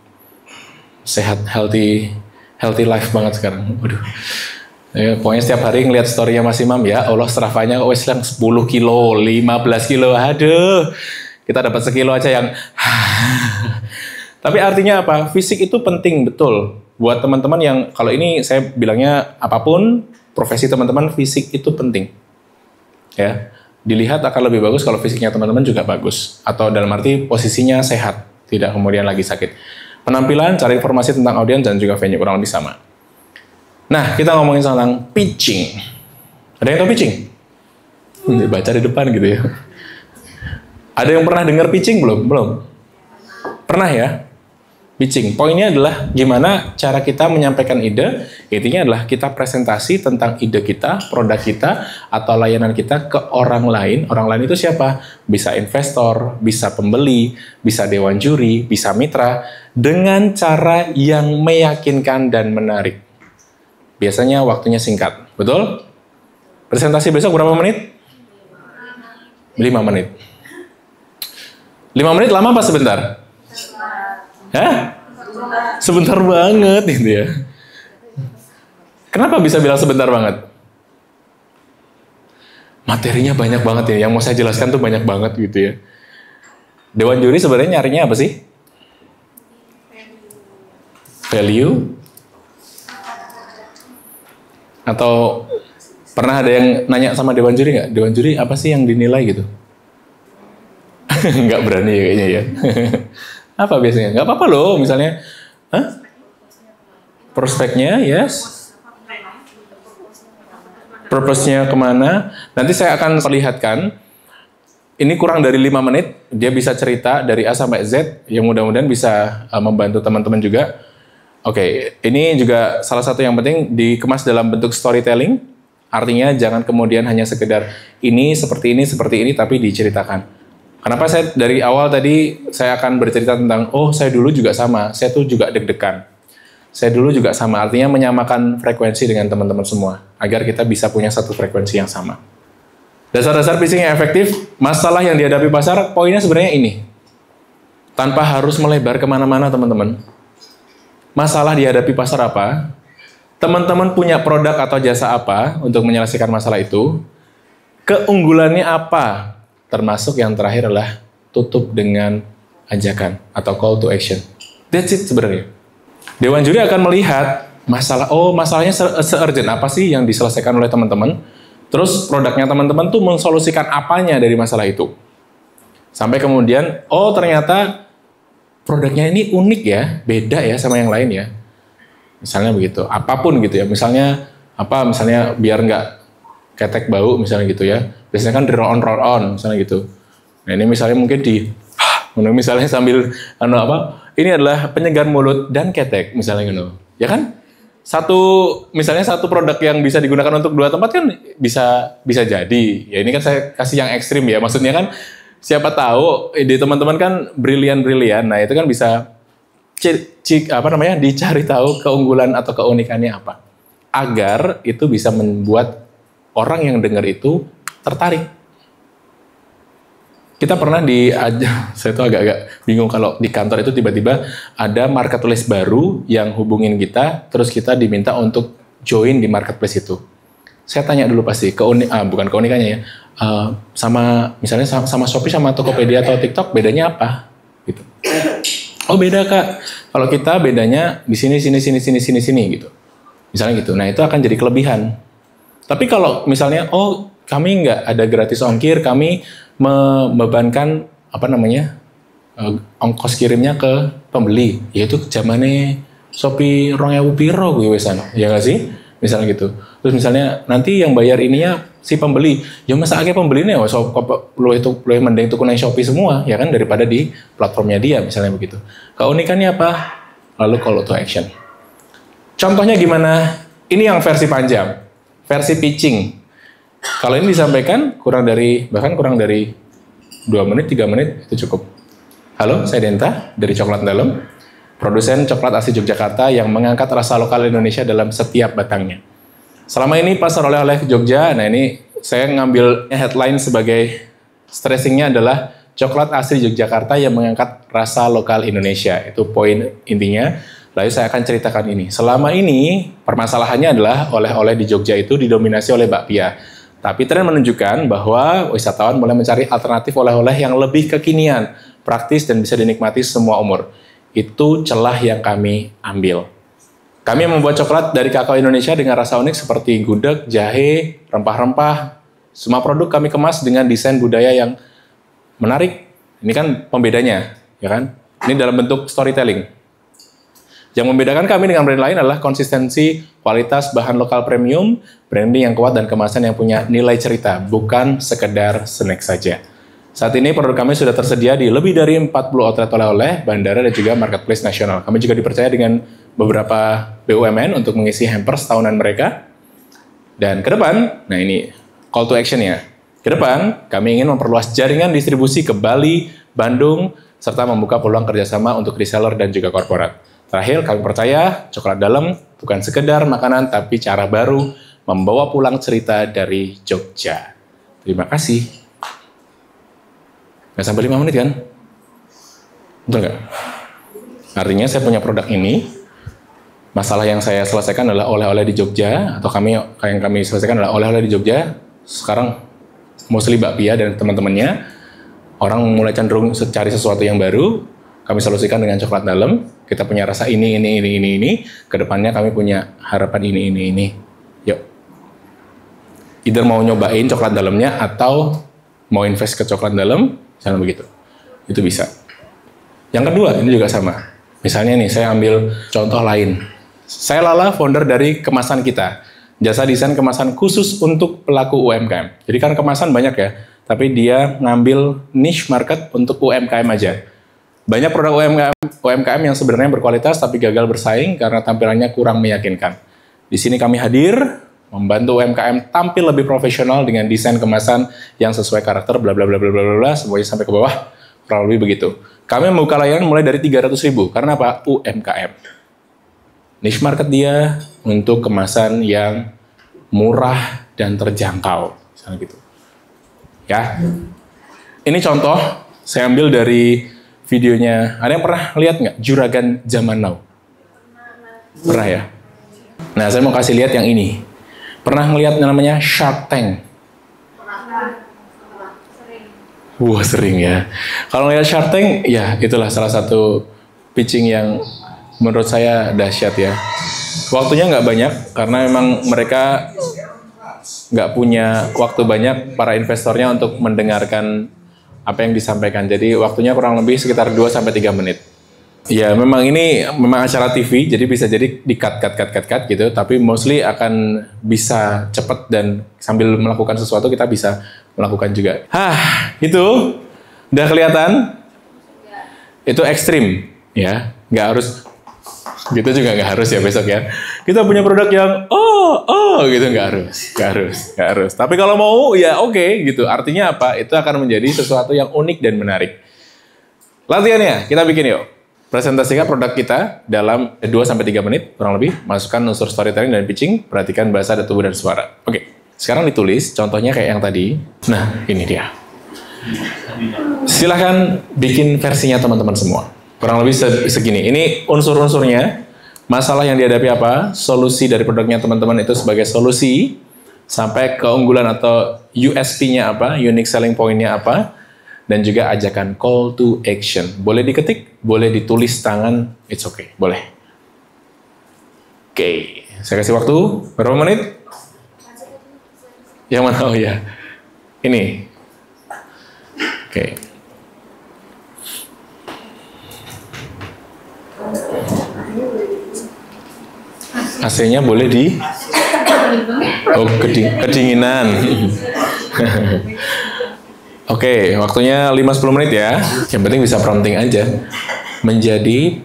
sehat, healthy life banget sekarang. Waduh. Ya, pokoknya setiap hari ngeliat story-nya Mas Imam, ya Allah serafanya wes yang 10 kilo, 15 kilo, aduh. Kita dapat sekilo aja yang tapi artinya apa? Fisik itu penting betul buat teman-teman yang, kalau ini saya bilangnya apapun profesi teman-teman, fisik itu penting. Ya, dilihat akan lebih bagus kalau fisiknya teman-teman juga bagus, atau dalam arti posisinya sehat, tidak kemudian lagi sakit. Penampilan, cari informasi tentang audiens dan juga venue kurang lebih sama. Nah, kita ngomongin tentang pitching. Ada yang tahu pitching? Baca di depan gitu ya. Ada yang pernah dengar pitching belum? Belum? Pernah ya? Pitching. Poinnya adalah gimana cara kita menyampaikan ide. Intinya adalah kita presentasi tentang ide kita, produk kita, atau layanan kita ke orang lain. Orang lain itu siapa? Bisa investor, bisa pembeli, bisa dewan juri, bisa mitra. Dengan cara yang meyakinkan dan menarik. Biasanya waktunya singkat. Betul? Presentasi besok berapa menit? 5 menit. 5 menit lama apa sebentar? Hah? Sebentar banget gitu ya. Kenapa bisa bilang sebentar banget? Materinya banyak banget ya, yang mau saya jelaskan tuh banyak banget gitu ya. Dewan juri sebenarnya nyarinya apa sih? Value? Atau pernah ada yang nanya sama Dewan juri nggak? Dewan juri apa sih yang dinilai gitu? Nggak berani ya kayaknya ya. Apa biasanya? Nggak apa-apa loh, misalnya, prospeknya, yes. Purpose-nya kemana? Nanti saya akan perlihatkan. Ini kurang dari 5 menit, dia bisa cerita dari A sampai Z, yang mudah-mudahan bisa membantu teman-teman juga. Oke, ini juga salah satu yang penting dikemas dalam bentuk storytelling. Artinya jangan kemudian hanya sekedar ini, seperti ini, tapi diceritakan. Kenapa saya dari awal tadi saya akan bercerita tentang, oh saya dulu juga sama, saya tuh juga deg-degan. Saya dulu juga sama, artinya menyamakan frekuensi dengan teman-teman semua, agar kita bisa punya satu frekuensi yang sama. Dasar-dasar pitching yang efektif, masalah yang dihadapi pasar, poinnya sebenarnya ini. Tanpa harus melebar kemana-mana teman-teman. Masalah dihadapi pasar apa? Teman-teman punya produk atau jasa apa untuk menyelesaikan masalah itu? Keunggulannya apa? Termasuk yang terakhir adalah tutup dengan ajakan atau call to action. That's it sebenarnya. Dewan juri akan melihat masalah, masalahnya se-urgent apa sih yang diselesaikan oleh teman-teman? Terus produknya teman-teman tuh mensolusikan apanya dari masalah itu. Sampai kemudian, ternyata produknya ini unik ya, beda ya sama yang lain ya. Misalnya begitu, apapun gitu ya. Misalnya biar nggak ketek bau misalnya gitu ya. Biasanya kan di roll on misalnya gitu. Nah ini misalnya mungkin misalnya sambil ini adalah penyegar mulut dan ketek misalnya gitu. Ya kan? Misalnya satu produk yang bisa digunakan untuk 2 tempat kan bisa jadi. Ya ini kan saya kasih yang ekstrim ya. Maksudnya kan siapa tahu ide teman-teman kan brilian. Nah, itu kan bisa dicari tahu keunggulan atau keunikannya apa. Agar itu bisa membuat orang yang dengar itu tertarik. Kita pernah saya tuh agak bingung kalau di kantor itu tiba-tiba ada marketplace baru yang hubungin kita, terus kita diminta untuk join di marketplace itu. Saya tanya dulu pasti, bukan keunikannya ya, misalnya sama Shopee sama Tokopedia atau TikTok bedanya apa? Gitu. Oh beda Kak, kalau kita bedanya di sini gitu. Misalnya gitu, nah itu akan jadi kelebihan. Tapi kalau misalnya, kami nggak ada gratis ongkir, kami membebankan ongkos kirimnya ke pembeli, yaitu zamannya Shopee 2000 piro gue wesan, ya nggak sih? Misalnya gitu. Terus misalnya nanti yang bayar ininya si pembeli, ya masa akhirnya pembelinya lu mending tuku nang Shopee semua, ya kan, daripada di platformnya dia, misalnya begitu. Keunikannya apa? Lalu call to action. Contohnya gimana? Ini yang versi panjang, versi pitching. Kalau ini disampaikan bahkan kurang dari 2 menit, 3 menit itu cukup. Halo, saya Denta dari Coklat Dalam, produsen coklat asli Yogyakarta yang mengangkat rasa lokal Indonesia dalam setiap batangnya. Selama ini pasar oleh-oleh Jogja, nah ini saya ngambil headline sebagai stressingnya adalah coklat asli Yogyakarta yang mengangkat rasa lokal Indonesia. Itu poin intinya. Lalu saya akan ceritakan ini. Selama ini permasalahannya adalah oleh-oleh di Jogja itu didominasi oleh bakpia. Tapi tren menunjukkan bahwa wisatawan mulai mencari alternatif oleh-oleh yang lebih kekinian, praktis dan bisa dinikmati semua umur. Itu celah yang kami ambil. Kami membuat coklat dari kakao Indonesia dengan rasa unik seperti gudeg, jahe, rempah-rempah. Semua produk kami kemas dengan desain budaya yang menarik. Ini kan pembedanya, ya kan? Ini dalam bentuk storytelling. Yang membedakan kami dengan brand lain adalah konsistensi, kualitas bahan lokal premium, branding yang kuat, dan kemasan yang punya nilai cerita, bukan sekedar snack saja. Saat ini produk kami sudah tersedia di lebih dari 40 outlet oleh-oleh, bandara, dan juga marketplace nasional. Kami juga dipercaya dengan beberapa BUMN untuk mengisi hampers tahunan mereka. Dan ke depan, nah ini call to action-nya. Ke depan, kami ingin memperluas jaringan distribusi ke Bali, Bandung, serta membuka peluang kerjasama untuk reseller dan juga korporat. Terakhir, kami percaya coklat dalam bukan sekedar makanan, tapi cara baru membawa pulang cerita dari Jogja. Terima kasih. Nggak sampai 5 menit kan? Betul nggak? Artinya saya punya produk ini, masalah yang saya selesaikan adalah oleh-oleh di Jogja, atau yang kami selesaikan adalah oleh-oleh di Jogja. Sekarang mostly Mbak Pia dan teman-temannya, orang mulai cenderung cari sesuatu yang baru, kami solusikan dengan coklat dalam. Kita punya rasa ini. Kedepannya kami punya harapan ini. Yuk. Either mau nyobain coklat dalamnya atau mau invest ke coklat dalam, misalnya begitu. Itu bisa. Yang kedua, ini juga sama. Misalnya nih, saya ambil contoh lain. Saya Lala, founder dari kemasan kita. Jasa desain kemasan khusus untuk pelaku UMKM. Jadi kan kemasan banyak ya, tapi dia ngambil niche market untuk UMKM aja. Banyak produk UMKM yang sebenarnya berkualitas tapi gagal bersaing karena tampilannya kurang meyakinkan. Di sini kami hadir membantu UMKM tampil lebih profesional dengan desain kemasan yang sesuai karakter bla bla bla bla bla bla, semuanya sampai ke bawah, kurang lebih begitu. Kami membuka layanan mulai dari 300.000 karena apa? UMKM. Niche market dia untuk kemasan yang murah dan terjangkau, misalnya gitu. Ya, ini contoh saya ambil dari videonya. Ada yang pernah lihat nggak Juragan Zaman Now? Pernah ya? Nah, saya mau kasih lihat yang ini. Pernah ngelihat namanya Shark Tank? Wah, sering ya. Kalau ngelihat Shark Tank, ya itulah salah satu pitching yang menurut saya dahsyat ya. Waktunya nggak banyak karena memang mereka nggak punya waktu banyak para investornya untuk mendengarkan apa yang disampaikan. Jadi waktunya kurang lebih sekitar 2-3 menit. Ya memang ini memang acara TV, jadi bisa jadi di-cut gitu. Tapi mostly akan bisa cepat dan sambil melakukan sesuatu kita bisa melakukan juga. Itu udah kelihatan? Itu ekstrim ya, nggak harus. Gitu juga nggak harus ya besok ya. Kita punya produk yang gitu nggak harus. Tapi kalau mau ya oke, gitu. Artinya apa? Itu akan menjadi sesuatu yang unik dan menarik. Latihannya kita bikin yuk. Presentasikan produk kita dalam 2-3 menit kurang lebih. Masukkan unsur storytelling dan pitching. Perhatikan bahasa tubuh dan suara. Oke. Sekarang ditulis. Contohnya kayak yang tadi. Nah ini dia. Silahkan bikin versinya teman-teman semua. Kurang lebih segini. Ini unsur-unsurnya. Masalah yang dihadapi apa? Solusi dari produknya teman-teman itu sebagai solusi. Sampai keunggulan atau USP-nya apa? Unique selling point-nya apa? Dan juga ajakan call to action. Boleh diketik, boleh ditulis tangan. It's okay. Boleh. Oke. Saya kasih waktu. Berapa menit? Yang mana? Oh ya. Ini. Oke. AC-nya boleh di kedinginan. Oke, waktunya 5-10 menit ya. Yang penting bisa prompting aja. Menjadi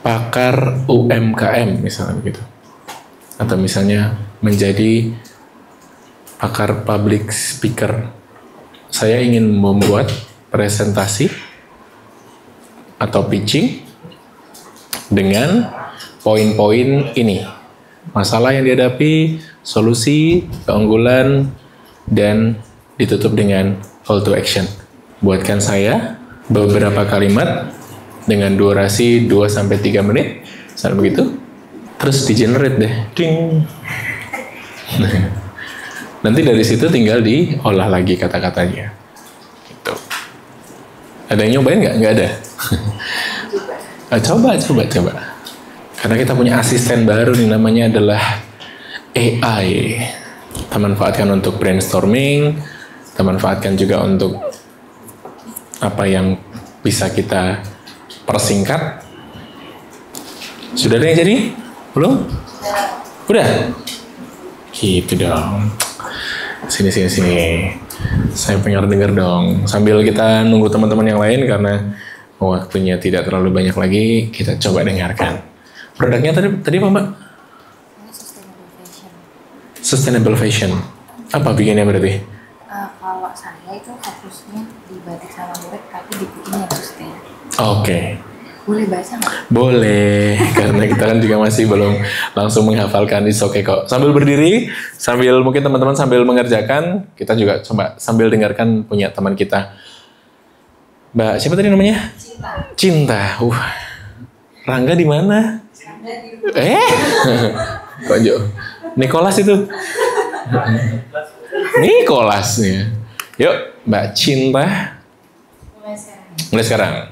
pakar UMKM misalnya begitu. Atau misalnya menjadi pakar public speaker. Saya ingin membuat presentasi atau pitching dengan poin-poin ini. Masalah yang dihadapi, solusi, keunggulan, dan ditutup dengan call to action. Buatkan saya beberapa kalimat dengan durasi 2-3 menit. Misalnya begitu. Terus di-generate deh. Ding. Nanti dari situ tinggal diolah lagi kata-katanya. Gitu. Ada yang nyobain nggak? Nggak ada. Coba. Karena kita punya asisten baru nih, namanya adalah AI. Kita manfaatkan untuk brainstorming, kita manfaatkan juga untuk apa yang bisa kita persingkat. Sudah ada yang jadi? Belum? Udah? Gitu dong. Sini. Saya pengen dengar dong. Sambil kita nunggu teman-teman yang lain karena waktunya tidak terlalu banyak lagi, kita coba dengarkan. Produknya tadi apa Mbak? Sustainable fashion. Apa bikinnya berarti? Kalau saya itu fokusnya di batik sama lurik, tapi dibikinnya sustain. Oke. Boleh baca nggak? Boleh, karena kita kan juga masih belum langsung menghafalkan. It's okay kok. Sambil berdiri, sambil mungkin teman-teman sambil mengerjakan, kita juga coba sambil dengarkan punya teman kita. Mbak, siapa tadi namanya? Cinta. Rangga di mana? Kok Jo? Nicholas itu? Nicholas ya. Yuk, Mbak Cinta. Mulai sekarang.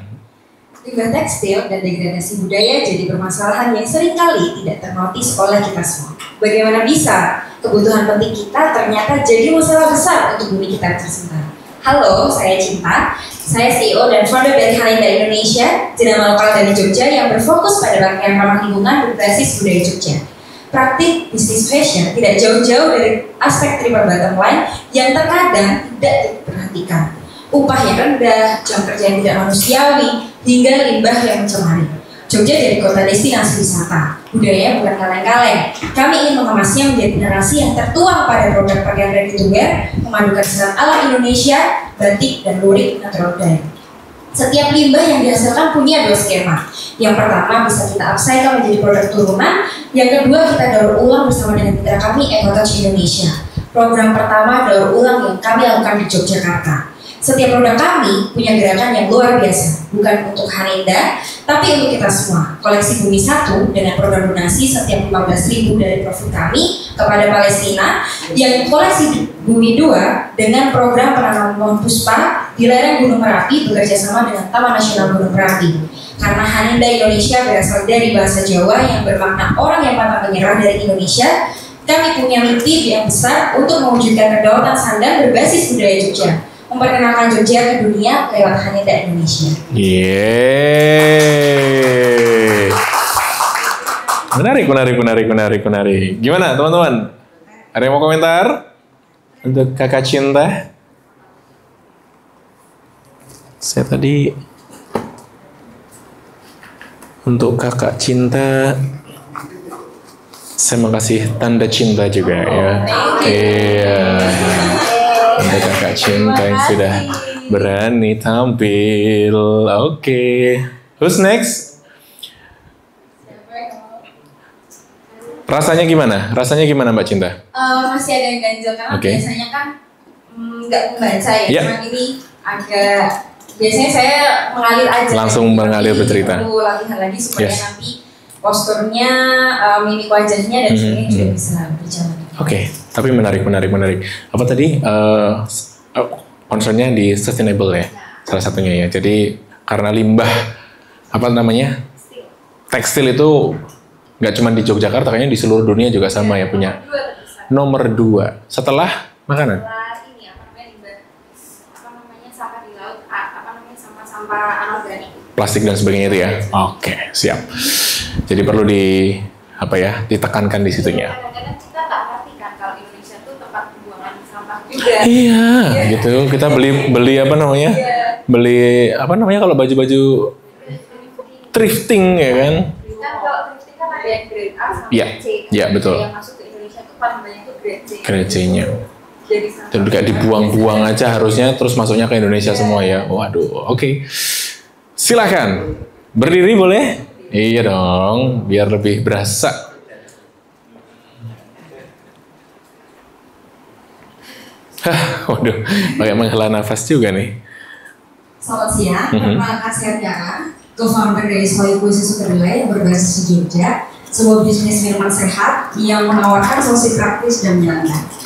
Limbah tekstil dan degradasi budaya jadi permasalahan yang seringkali tidak ternotis oleh kita semua. Bagaimana bisa kebutuhan penting kita ternyata jadi masalah besar untuk bumi kita tercinta? Halo, saya Cinta. Saya CEO dan founder dari Haninda Indonesia, jenama lokal dari Jogja yang berfokus pada rangkaian ramah lingkungan berbasis budaya Jogja. Praktik bisnis fashion tidak jauh-jauh dari aspek triple bottom line yang terkadang tidak diperhatikan. Upah yang rendah, jam kerja yang tidak manusiawi, hingga limbah yang mencemari. Jogja jadi kota destinasi wisata. Budayanya bukan kaleng-kaleng. Kami ingin mengemasnya menjadi narasi yang tertuang pada produk pakaian ready to wear, memadukan serat ala Indonesia, batik, dan lurik natural dye. Setiap limbah yang dihasilkan punya 2 skema. Yang pertama bisa kita upcycle menjadi produk turunan. Yang kedua kita daur ulang bersama dengan mitra kami EcoTouch Indonesia. Program pertama daur ulang yang kami lakukan di Yogyakarta. Setiap produk kami punya gerakan yang luar biasa, bukan untuk Haninda, tapi untuk kita semua. Koleksi Bumi 1 dengan program donasi setiap 15.000 dari profit kami kepada Palestina, yang koleksi Bumi 2 dengan program penanaman pohon puspa di lereng Gunung Merapi bekerja sama dengan Taman Nasional Gunung Merapi. Karena Haninda Indonesia berasal dari bahasa Jawa yang bermakna orang yang pantang menyerah dari Indonesia, kami punya mimpi yang besar untuk mewujudkan kedaulatan sandang berbasis budaya Jogja. Memperkenalkan Jogja ke dunia lewat Haninda Indonesia. Yeay. Menarik. Gimana teman-teman? Ada yang mau komentar? Untuk kakak Cinta? Saya tadi untuk kakak Cinta saya mau kasih tanda cinta juga ya. Iya. Untuk kakak Cinta yang sudah berani tampil. Oke. Who's next? Rasanya gimana Mbak Cinta? Masih ada yang ganjil karena biasanya kan nggak membaca ya. Yeah. Cuman ini agak biasanya saya mengalir aja. Langsung mengalir bercerita. Perlu latihan lagi supaya nanti posturnya, mimik wajahnya dan sebagainya juga bisa berjalan. Oke, tapi menarik. Apa tadi concernnya di sustainable ya, salah satunya ya. Jadi karena limbah tekstil itu nggak cuma di Yogyakarta, kayaknya di seluruh dunia juga sama ya punya. Nomor 2 setelah makanan. Sampah anorganik. Plastik dan sebagainya itu ya. Oke, siap. Jadi perlu ditekankan di situnya. Kadang-kadang kita nggak ngerti kan kalau Indonesia tuh tempat pembuangan sampah juga. Iya, gitu. Kita beli Beli kalau baju-baju thrifting ya kan? Kan kalau thrifting kan ada yang grade A sama Iya, C. iya betul. Yang masuk ke Indonesia tuh paling banyak tuh grade C. Grade C-nya. Jadi kayak dibuang-buang aja harusnya, terus masuknya ke Indonesia semua ya. Waduh, oke. Silakan. Berdiri boleh? Iya dong, biar lebih berasa. Waduh, pakai menghela nafas juga nih. Selamat siang, perkenalkan saya Tiara, co-founder dari Soyku Susu Kedelai yang berbasis di Jogja, sebuah bisnis minuman sehat yang menawarkan solusi praktis dan menyenangkan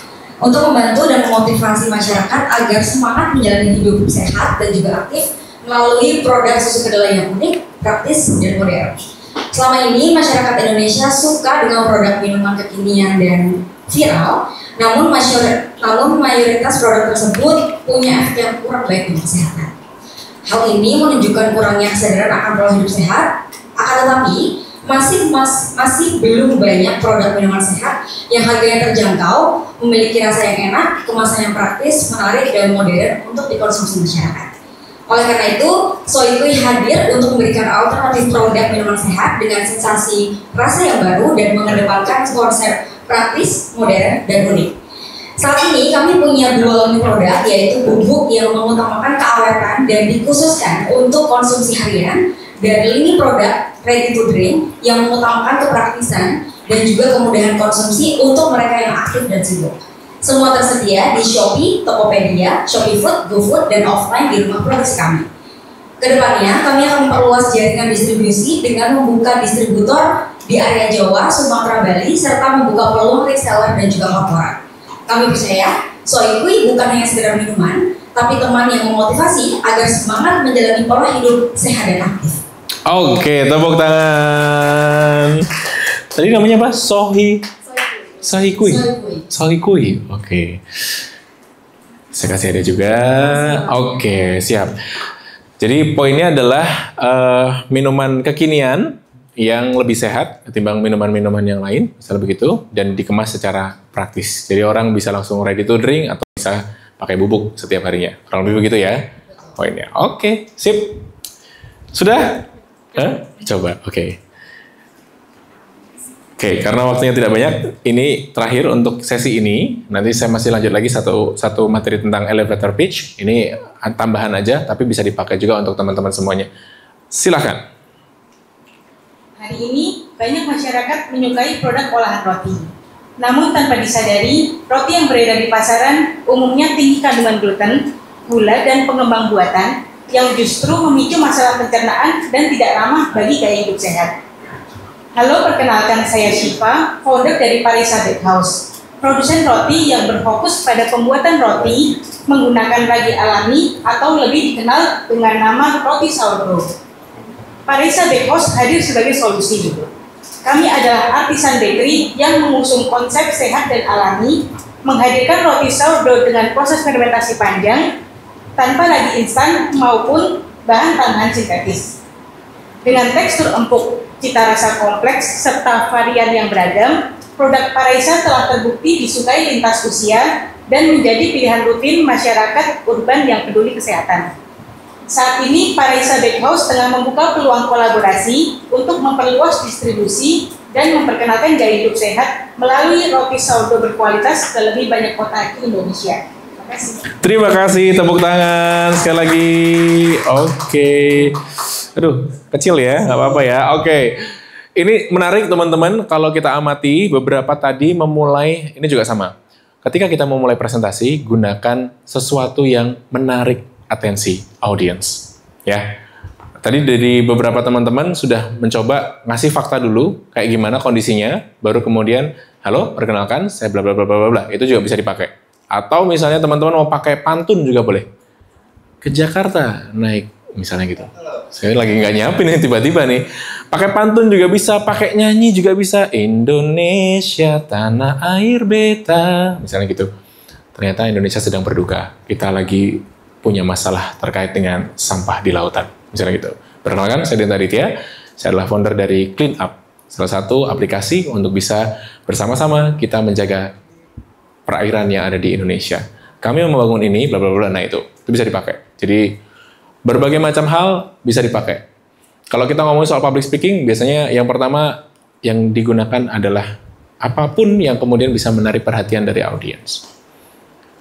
untuk membantu dan memotivasi masyarakat agar semangat menjalani hidup sehat dan juga aktif melalui produk susu kedelai yang unik, praktis, dan modern. Selama ini masyarakat Indonesia suka dengan produk minuman kekinian dan viral, namun mayoritas produk tersebut punya efek yang kurang baik untuk kesehatan. Hal ini menunjukkan kurangnya kesadaran akan pola hidup sehat. Akan tetapi masih belum banyak produk minuman sehat yang harganya terjangkau, memiliki rasa yang enak, kemasan yang praktis, menarik, dan modern untuk dikonsumsi masyarakat. Oleh karena itu, Soyku hadir untuk memberikan alternatif produk minuman sehat dengan sensasi rasa yang baru dan mengedepankan konsep praktis, modern, dan unik. Saat ini kami punya 2 line produk, yaitu bubuk yang mengutamakan keawetan dan dikhususkan untuk konsumsi harian, dan lini produk ready to drink yang mengutamakan kepraktisan dan juga kemudahan konsumsi untuk mereka yang aktif dan sibuk. Semua tersedia di Shopee, Tokopedia, Shopee Food, GoFood, dan offline di rumah produksi kami. Kedepannya, kami akan memperluas jaringan distribusi dengan membuka distributor di area Jawa, Sumatera, Bali, serta membuka peluang reseller dan juga korporat. Kami percaya Soikui bukan hanya sekedar minuman, tapi teman yang memotivasi agar semangat menjalani pola hidup sehat dan aktif. Oke, tepuk tangan. Tadi namanya apa? Sohikui. Oke. Saya kasih ada juga. Oke, siap. Jadi poinnya adalah minuman kekinian yang lebih sehat ketimbang minuman-minuman yang lain, misalnya begitu, dan dikemas secara praktis. Jadi orang bisa langsung ready to drink atau bisa pakai bubuk setiap harinya. Kurang lebih begitu ya poinnya. Oke, sip. Sudah? Coba, oke. Oke, karena waktunya tidak banyak, ini terakhir untuk sesi ini. Nanti saya masih lanjut lagi satu materi tentang elevator pitch. Ini tambahan aja, tapi bisa dipakai juga untuk teman-teman semuanya. Silakan. Hari ini banyak masyarakat menyukai produk olahan roti. Namun tanpa disadari, roti yang beredar di pasaran umumnya tinggi kandungan gluten, gula, dan pengembang buatan yang justru memicu masalah pencernaan dan tidak ramah bagi gaya hidup sehat. Halo, perkenalkan saya Shiva, founder dari Parisa Bakehouse, produsen roti yang berfokus pada pembuatan roti menggunakan ragi alami atau lebih dikenal dengan nama roti sourdough. Parisa Bakehouse hadir sebagai solusi. Kami adalah artisan bakery yang mengusung konsep sehat dan alami, menghadirkan roti sourdough dengan proses fermentasi panjang, tanpa ragi instan maupun bahan tambahan sintetis. Dengan tekstur empuk, cita rasa kompleks, serta varian yang beragam, produk Parisa telah terbukti disukai lintas usia dan menjadi pilihan rutin masyarakat urban yang peduli kesehatan. Saat ini, Parisa Bakehouse tengah membuka peluang kolaborasi untuk memperluas distribusi dan memperkenalkan gaya hidup sehat melalui roti sourdough berkualitas ke lebih banyak kota di Indonesia. Terima kasih, tepuk tangan sekali lagi. Oke. Aduh, kecil ya, nggak apa-apa ya. Oke. Ini menarik teman-teman, kalau kita amati beberapa tadi memulai, ini juga sama. Ketika kita memulai presentasi, gunakan sesuatu yang menarik atensi audiens. Ya. Tadi dari beberapa teman-teman sudah mencoba ngasih fakta dulu, kayak gimana kondisinya, baru kemudian, halo, perkenalkan, saya bla bla bla bla bla. Itu juga bisa dipakai. Atau misalnya teman-teman mau pakai pantun juga boleh. Ke Jakarta naik, misalnya gitu. Saya lagi nggak nyiapin nih tiba-tiba nih. Pakai pantun juga bisa, pakai nyanyi juga bisa. Indonesia tanah air beta, misalnya gitu. Ternyata Indonesia sedang berduka. Kita lagi punya masalah terkait dengan sampah di lautan, misalnya gitu. Perkenalkan, saya Dinta Aditya. Saya adalah founder dari Clean Up, salah satu aplikasi untuk bisa bersama-sama kita menjaga perairan yang ada di Indonesia. Kami membangun ini, bla bla bla. Nah itu bisa dipakai. Jadi berbagai macam hal bisa dipakai. Kalau kita ngomongin soal public speaking, biasanya yang pertama yang digunakan adalah apapun yang kemudian bisa menarik perhatian dari audiens.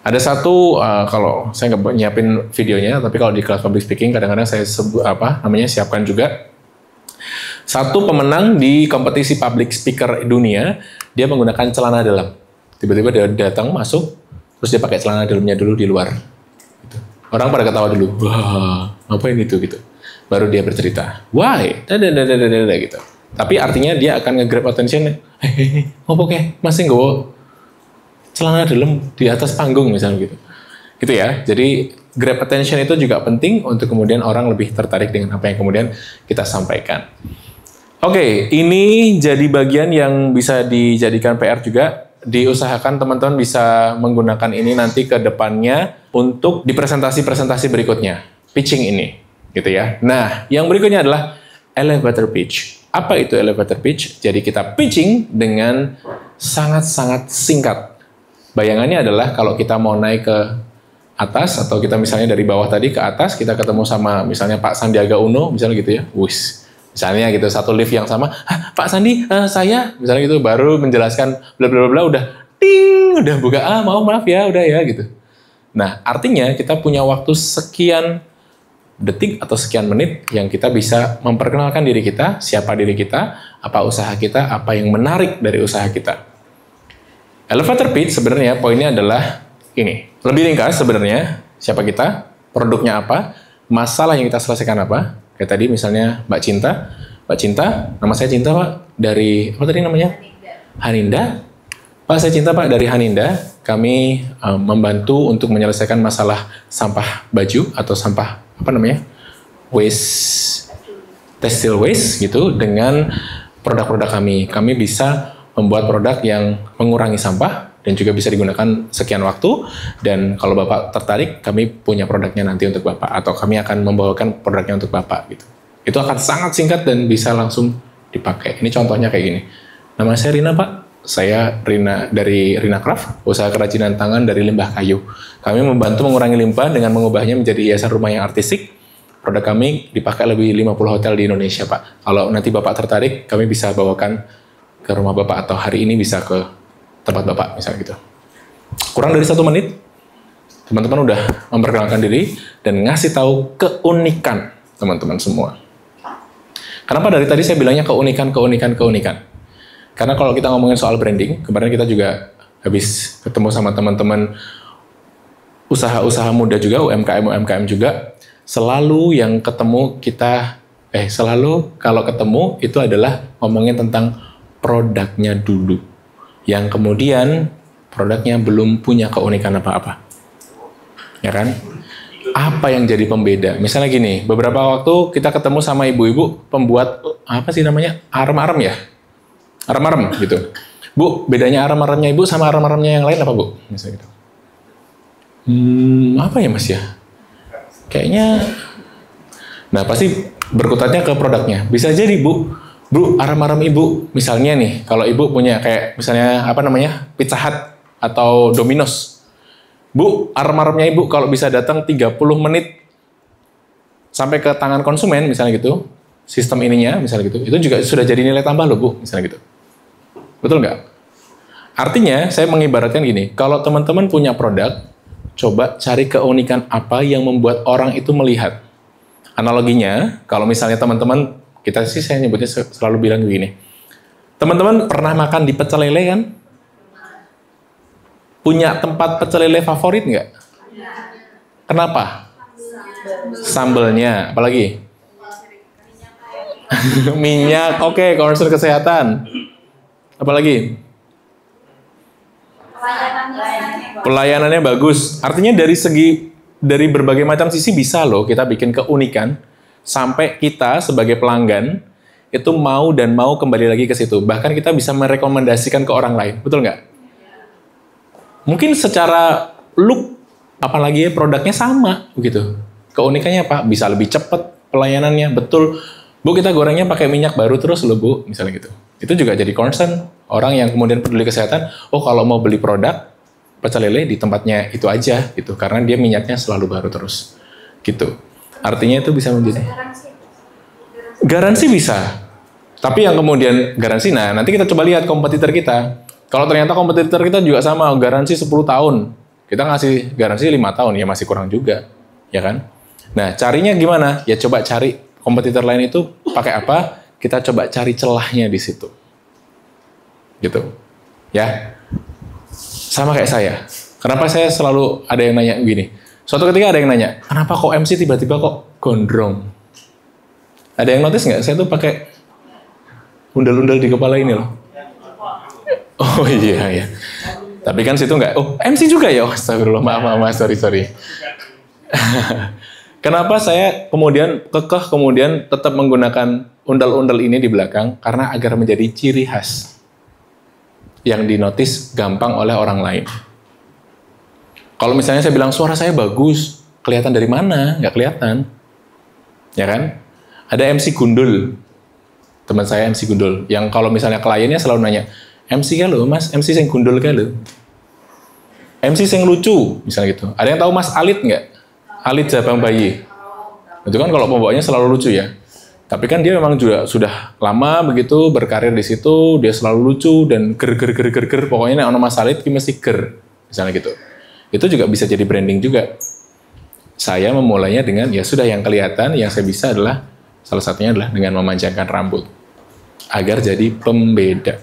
Ada satu, kalau saya nggak nyiapin videonya, tapi kalau di kelas public speaking kadang-kadang saya siapkan juga. Satu pemenang di kompetisi public speaker dunia, dia menggunakan celana dalam. Tiba-tiba dia datang masuk, terus dia pakai celana dalamnya dulu di luar. Orang pada ketawa dulu, wah, ngapain gitu. Baru dia bercerita, why, gitu. Tapi artinya dia akan nge-grab attention, ngopo ke, masih nggak celana dalam di atas panggung misalnya gitu. Gitu ya. Jadi grab attention itu juga penting untuk kemudian orang lebih tertarik dengan apa yang kemudian kita sampaikan. Oke, ini jadi bagian yang bisa dijadikan PR juga. Diusahakan teman-teman bisa menggunakan ini nanti ke depannya untuk di presentasi-presentasi berikutnya, pitching ini, gitu ya. Nah, yang berikutnya adalah elevator pitch. Apa itu elevator pitch? Jadi kita pitching dengan sangat-sangat singkat. Bayangannya adalah kalau kita mau naik ke atas atau kita misalnya dari bawah tadi ke atas, kita ketemu sama misalnya Pak Sandiaga Uno, misalnya gitu ya, misalnya gitu, satu lift yang sama, Pak Sandi, saya, misalnya gitu, baru menjelaskan bla bla bla, udah buka, maaf ya, udah ya, gitu. Nah, artinya kita punya waktu sekian detik atau sekian menit yang kita bisa memperkenalkan diri kita, siapa diri kita, apa usaha kita, apa yang menarik dari usaha kita. Elevator pitch sebenarnya poinnya adalah ini, lebih ringkas sebenarnya, siapa kita, produknya apa, masalah yang kita selesaikan apa. Kayak tadi misalnya Mbak Cinta, nama saya Cinta Pak, dari apa tadi namanya? Haninda. Pak, saya cinta Pak dari Haninda. Kami membantu untuk menyelesaikan masalah sampah baju atau sampah waste, textile waste gitu dengan produk-produk kami. Kami bisa membuat produk yang mengurangi sampah dan juga bisa digunakan sekian waktu. Dan kalau Bapak tertarik, kami punya produknya nanti untuk Bapak atau kami akan membawakan produknya untuk Bapak gitu. Itu akan sangat singkat dan bisa langsung dipakai. Ini contohnya kayak gini. Nama saya Rina Pak. Saya Rina dari Rina Craft, usaha kerajinan tangan dari limbah kayu. Kami membantu mengurangi limbah dengan mengubahnya menjadi hiasan rumah yang artistik. Produk kami dipakai lebih 50 hotel di Indonesia, Pak. Kalau nanti Bapak tertarik, kami bisa bawakan ke rumah Bapak atau hari ini bisa ke tempat Bapak, misalnya gitu. Kurang dari 1 menit, teman-teman udah memperkenalkan diri dan ngasih tahu keunikan teman-teman semua. Kenapa dari tadi saya bilangnya keunikan? Karena kalau kita ngomongin soal branding, kemarin kita juga habis ketemu sama teman-teman usaha-usaha muda juga, UMKM juga, selalu yang ketemu selalu kalau ketemu itu adalah ngomongin tentang produknya dulu. Yang kemudian produknya belum punya keunikan apa-apa. Ya kan? Apa yang jadi pembeda? Misalnya gini, beberapa waktu kita ketemu sama ibu-ibu pembuat, arem-arem ya? Arem-arem gitu. Bu, bedanya arem-aremnya ibu sama arem-aremnya yang lain apa, Bu? Misalnya gitu. Apa ya, Mas ya? Kayaknya, nah pasti berkutatnya ke produknya. Bisa jadi, Bu, arem-arem ibu, misalnya nih, kalau ibu punya kayak misalnya Pizza Hut atau Domino's. Bu, arem-aremnya ibu kalau bisa datang 30 menit sampai ke tangan konsumen, misalnya gitu, sistem ininya, misalnya gitu, itu juga sudah jadi nilai tambah loh, Bu, misalnya gitu. Betul nggak? Artinya, saya mengibaratkan gini, kalau teman-teman punya produk, coba cari keunikan apa yang membuat orang itu melihat. Analoginya, kalau misalnya teman-teman, saya nyebutnya selalu bilang begini, teman-teman pernah makan di pecel lele kan? Punya tempat pecel lele favorit nggak? Kenapa? Sambelnya, apalagi? Minyak, oke, concern kesehatan. Apalagi? Pelayanannya bagus. Artinya dari berbagai macam sisi bisa loh kita bikin keunikan sampai kita sebagai pelanggan itu mau kembali lagi ke situ. Bahkan kita bisa merekomendasikan ke orang lain. Betul nggak? Mungkin secara look apalagi produknya sama begitu. Keunikannya apa? Bisa lebih cepat pelayanannya, betul. Bu, kita gorengnya pakai minyak baru terus loh, Bu, misalnya gitu. Itu juga jadi concern orang yang kemudian peduli kesehatan. Oh, kalau mau beli produk pecel lele di tempatnya itu aja gitu, karena dia minyaknya selalu baru terus gitu. Artinya itu bisa menjadi garansi bisa. Tapi yang kemudian garansi, nah nanti kita coba lihat kompetitor kita. Kalau ternyata kompetitor kita juga sama garansi 10 tahun, kita ngasih garansi 5 tahun, ya masih kurang juga, ya kan? Nah, carinya gimana? Ya coba cari kompetitor lain itu pakai apa? Kita coba cari celahnya di situ. Gitu. Ya. Sama kayak saya. Kenapa saya selalu ada yang nanya begini? Suatu ketika ada yang nanya, kenapa kok MC tiba-tiba kok gondrong? Ada yang notice nggak? Saya tuh pakai undel-undel di kepala ini loh. Oh iya. Tapi kan situ nggak, oh MC juga ya? Oh, astagfirullah, maaf, sorry. Kenapa saya kemudian tetap menggunakan undel-undel ini di belakang? Karena agar menjadi ciri khas yang dinotis gampang oleh orang lain. Kalau misalnya saya bilang suara saya bagus, kelihatan dari mana? Nggak kelihatan. Ya kan? Ada MC gundul. Teman saya MC gundul. Yang kalau misalnya kliennya selalu nanya, MC kan lo, Mas? MC yang gundul kan lo? MC yang lucu, misalnya gitu. Ada yang tahu Mas Alit nggak? Alit Jabang Bayi. Itu kan kalau pembawanya selalu lucu ya. Tapi kan dia memang juga sudah lama begitu berkarir di situ, dia selalu lucu dan ger. Pokoknya nek ono Mas Alit ki mesti ger. Misalnya gitu. Itu juga bisa jadi branding juga. Saya memulainya dengan ya sudah yang kelihatan, yang saya bisa adalah salah satunya adalah dengan memanjangkan rambut agar jadi pembeda.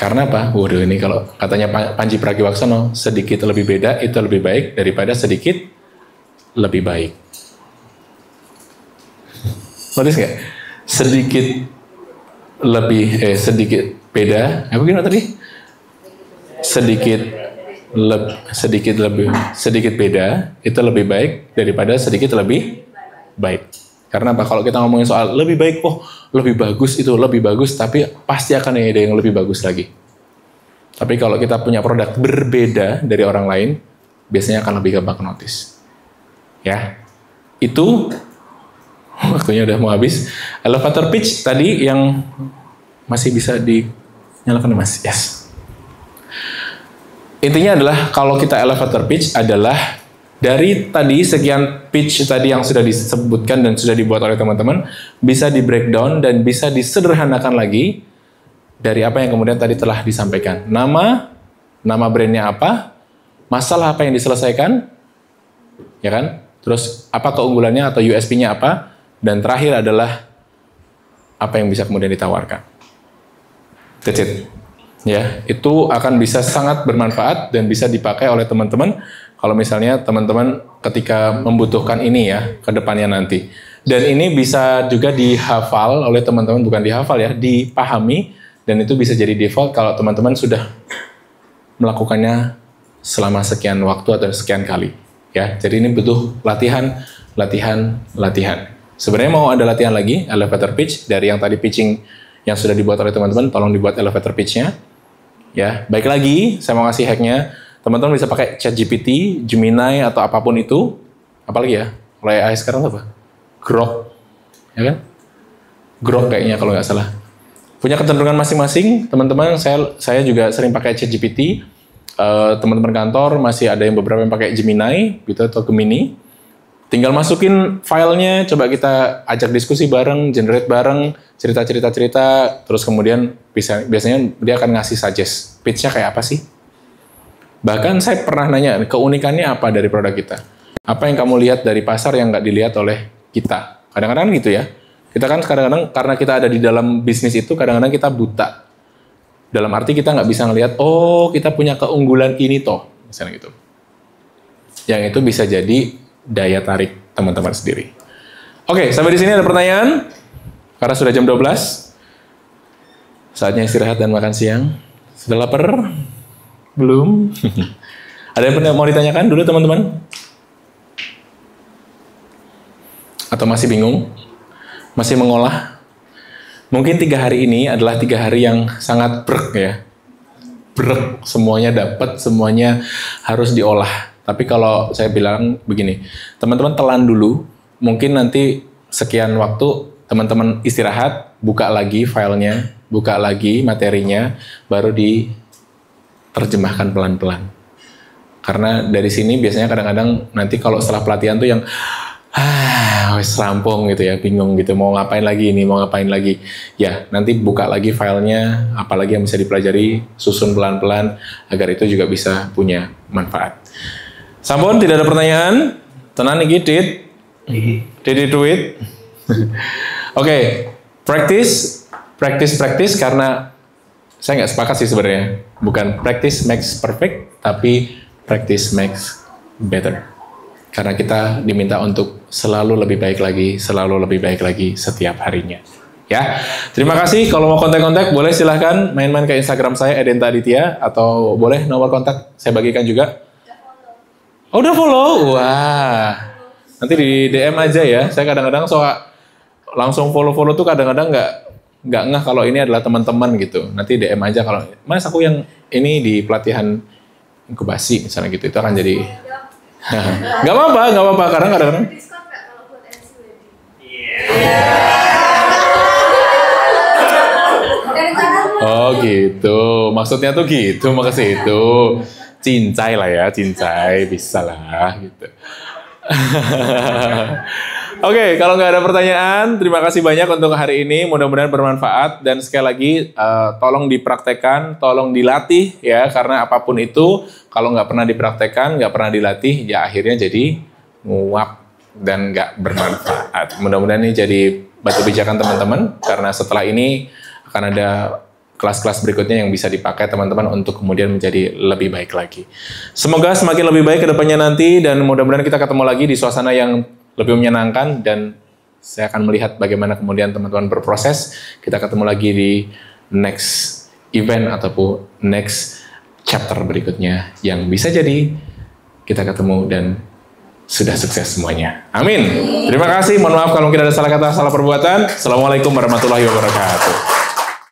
Karena apa? Waduh, ini kalau katanya Panji Pragiwaksono, sedikit lebih beda itu lebih baik daripada sedikit lebih baik. Notice nggak? Sedikit beda. Apa gimana tadi? sedikit beda itu lebih baik daripada sedikit lebih baik. Karena apa? Kalau kita ngomongin soal lebih baik, lebih bagus itu lebih bagus, tapi pasti akan ada yang lebih bagus lagi. Tapi kalau kita punya produk berbeda dari orang lain, biasanya akan lebih gampang notice. Ya, itu waktunya udah mau habis. Elevator pitch tadi yang masih bisa dinyalakan, Mas. Yes. Intinya adalah kalau kita elevator pitch adalah dari tadi sekian pitch tadi yang sudah disebutkan dan sudah dibuat oleh teman-teman, bisa di breakdown dan bisa disederhanakan lagi dari apa yang kemudian tadi telah disampaikan. Nama brandnya apa, masalah apa yang diselesaikan, ya kan? Terus apa keunggulannya atau USP-nya apa, dan terakhir adalah apa yang bisa kemudian ditawarkan. That's it. Ya, itu akan bisa sangat bermanfaat dan bisa dipakai oleh teman-teman kalau misalnya teman-teman ketika membutuhkan ini ya ke depannya nanti. Dan ini bisa juga dihafal oleh teman-teman, bukan dihafal ya, dipahami, dan itu bisa jadi default kalau teman-teman sudah melakukannya selama sekian waktu atau sekian kali. Ya, jadi ini butuh latihan. Sebenarnya mau ada latihan lagi, elevator pitch, dari yang tadi pitching yang sudah dibuat oleh teman-teman, tolong dibuat elevator pitch-nya. Ya, baik lagi, saya mau ngasih hack-nya. Teman-teman bisa pakai ChatGPT, Gemini, atau apapun itu. Apalagi ya, kalau AI sekarang apa? Grok, ya kan? Grok kayaknya kalau nggak salah. Punya kecenderungan masing-masing, teman-teman. Saya juga sering pakai ChatGPT. Teman-teman kantor masih ada yang beberapa yang pakai Gemini, gitu, atau Gemini. Tinggal masukin filenya, coba kita ajak diskusi bareng, generate bareng, cerita, terus kemudian biasanya dia akan ngasih suggest, pitch-nya kayak apa sih? Bahkan saya pernah nanya, keunikannya apa dari produk kita? Apa yang kamu lihat dari pasar yang nggak dilihat oleh kita? Kadang-kadang gitu ya. Kita kan kadang-kadang, karena kita ada di dalam bisnis itu, kadang-kadang kita buta. Dalam arti kita nggak bisa ngelihat, oh kita punya keunggulan ini toh, misalnya gitu. Yang itu bisa jadi daya tarik teman-teman sendiri. Oke, sampai di sini ada pertanyaan? Karena sudah jam 12. Saatnya istirahat dan makan siang. Sudah lapar? Belum? Ada yang mau ditanyakan dulu teman-teman? Atau masih bingung? Masih mengolah? Mungkin 3 hari ini adalah 3 hari yang sangat brek ya. Brek, semuanya dapat, semuanya harus diolah. Tapi kalau saya bilang begini, teman-teman telan dulu, mungkin nanti sekian waktu teman-teman istirahat, buka lagi filenya, buka lagi materinya, baru diterjemahkan pelan-pelan. Karena dari sini biasanya kadang-kadang nanti kalau setelah pelatihan tuh yang wes rampung gitu ya, bingung gitu, mau ngapain lagi ini, mau ngapain lagi. Ya, nanti buka lagi filenya, apalagi yang bisa dipelajari, susun pelan-pelan, agar itu juga bisa punya manfaat. Sampun, tidak ada pertanyaan? Tenang nih, did do it? Oke, practice, karena saya nggak sepakat sih sebenarnya. Bukan practice makes perfect, tapi practice makes better. Karena kita diminta untuk selalu lebih baik lagi setiap harinya. Ya, terima kasih. Kalau mau kontak-kontak, boleh silahkan main-main ke Instagram saya, Edenta Aditya, atau boleh nomor kontak saya bagikan juga. Oh, udah follow? Wah, nanti di DM aja ya. Saya kadang-kadang langsung follow tuh kadang-kadang nggak ngeh kalau ini adalah teman-teman gitu. Nanti DM aja kalau, Mas aku yang ini di pelatihan inkubasi misalnya gitu, itu akan jadi nggak apa-apa karena kadang-kadang oh gitu, maksudnya tuh gitu, makasih itu cincai lah ya, cincai bisa lah gitu. Oke, kalau nggak ada pertanyaan, terima kasih banyak untuk hari ini. Mudah-mudahan bermanfaat dan sekali lagi tolong dipraktekkan, tolong dilatih ya, karena apapun itu kalau nggak pernah dipraktekkan, nggak pernah dilatih, ya akhirnya jadi nguap dan nggak bermanfaat. Mudah-mudahan ini jadi batu pijakan teman-teman, karena setelah ini akan ada kelas-kelas berikutnya yang bisa dipakai teman-teman untuk kemudian menjadi lebih baik lagi. Semoga semakin lebih baik ke depannya nanti, dan mudah-mudahan kita ketemu lagi di suasana yang lebih menyenangkan, dan saya akan melihat bagaimana kemudian teman-teman berproses. Kita ketemu lagi di next event ataupun next chapter berikutnya yang bisa jadi kita ketemu dan sudah sukses semuanya. Amin. Terima kasih. Mohon maaf kalau mungkin ada salah kata, salah perbuatan. Assalamualaikum warahmatullahi wabarakatuh.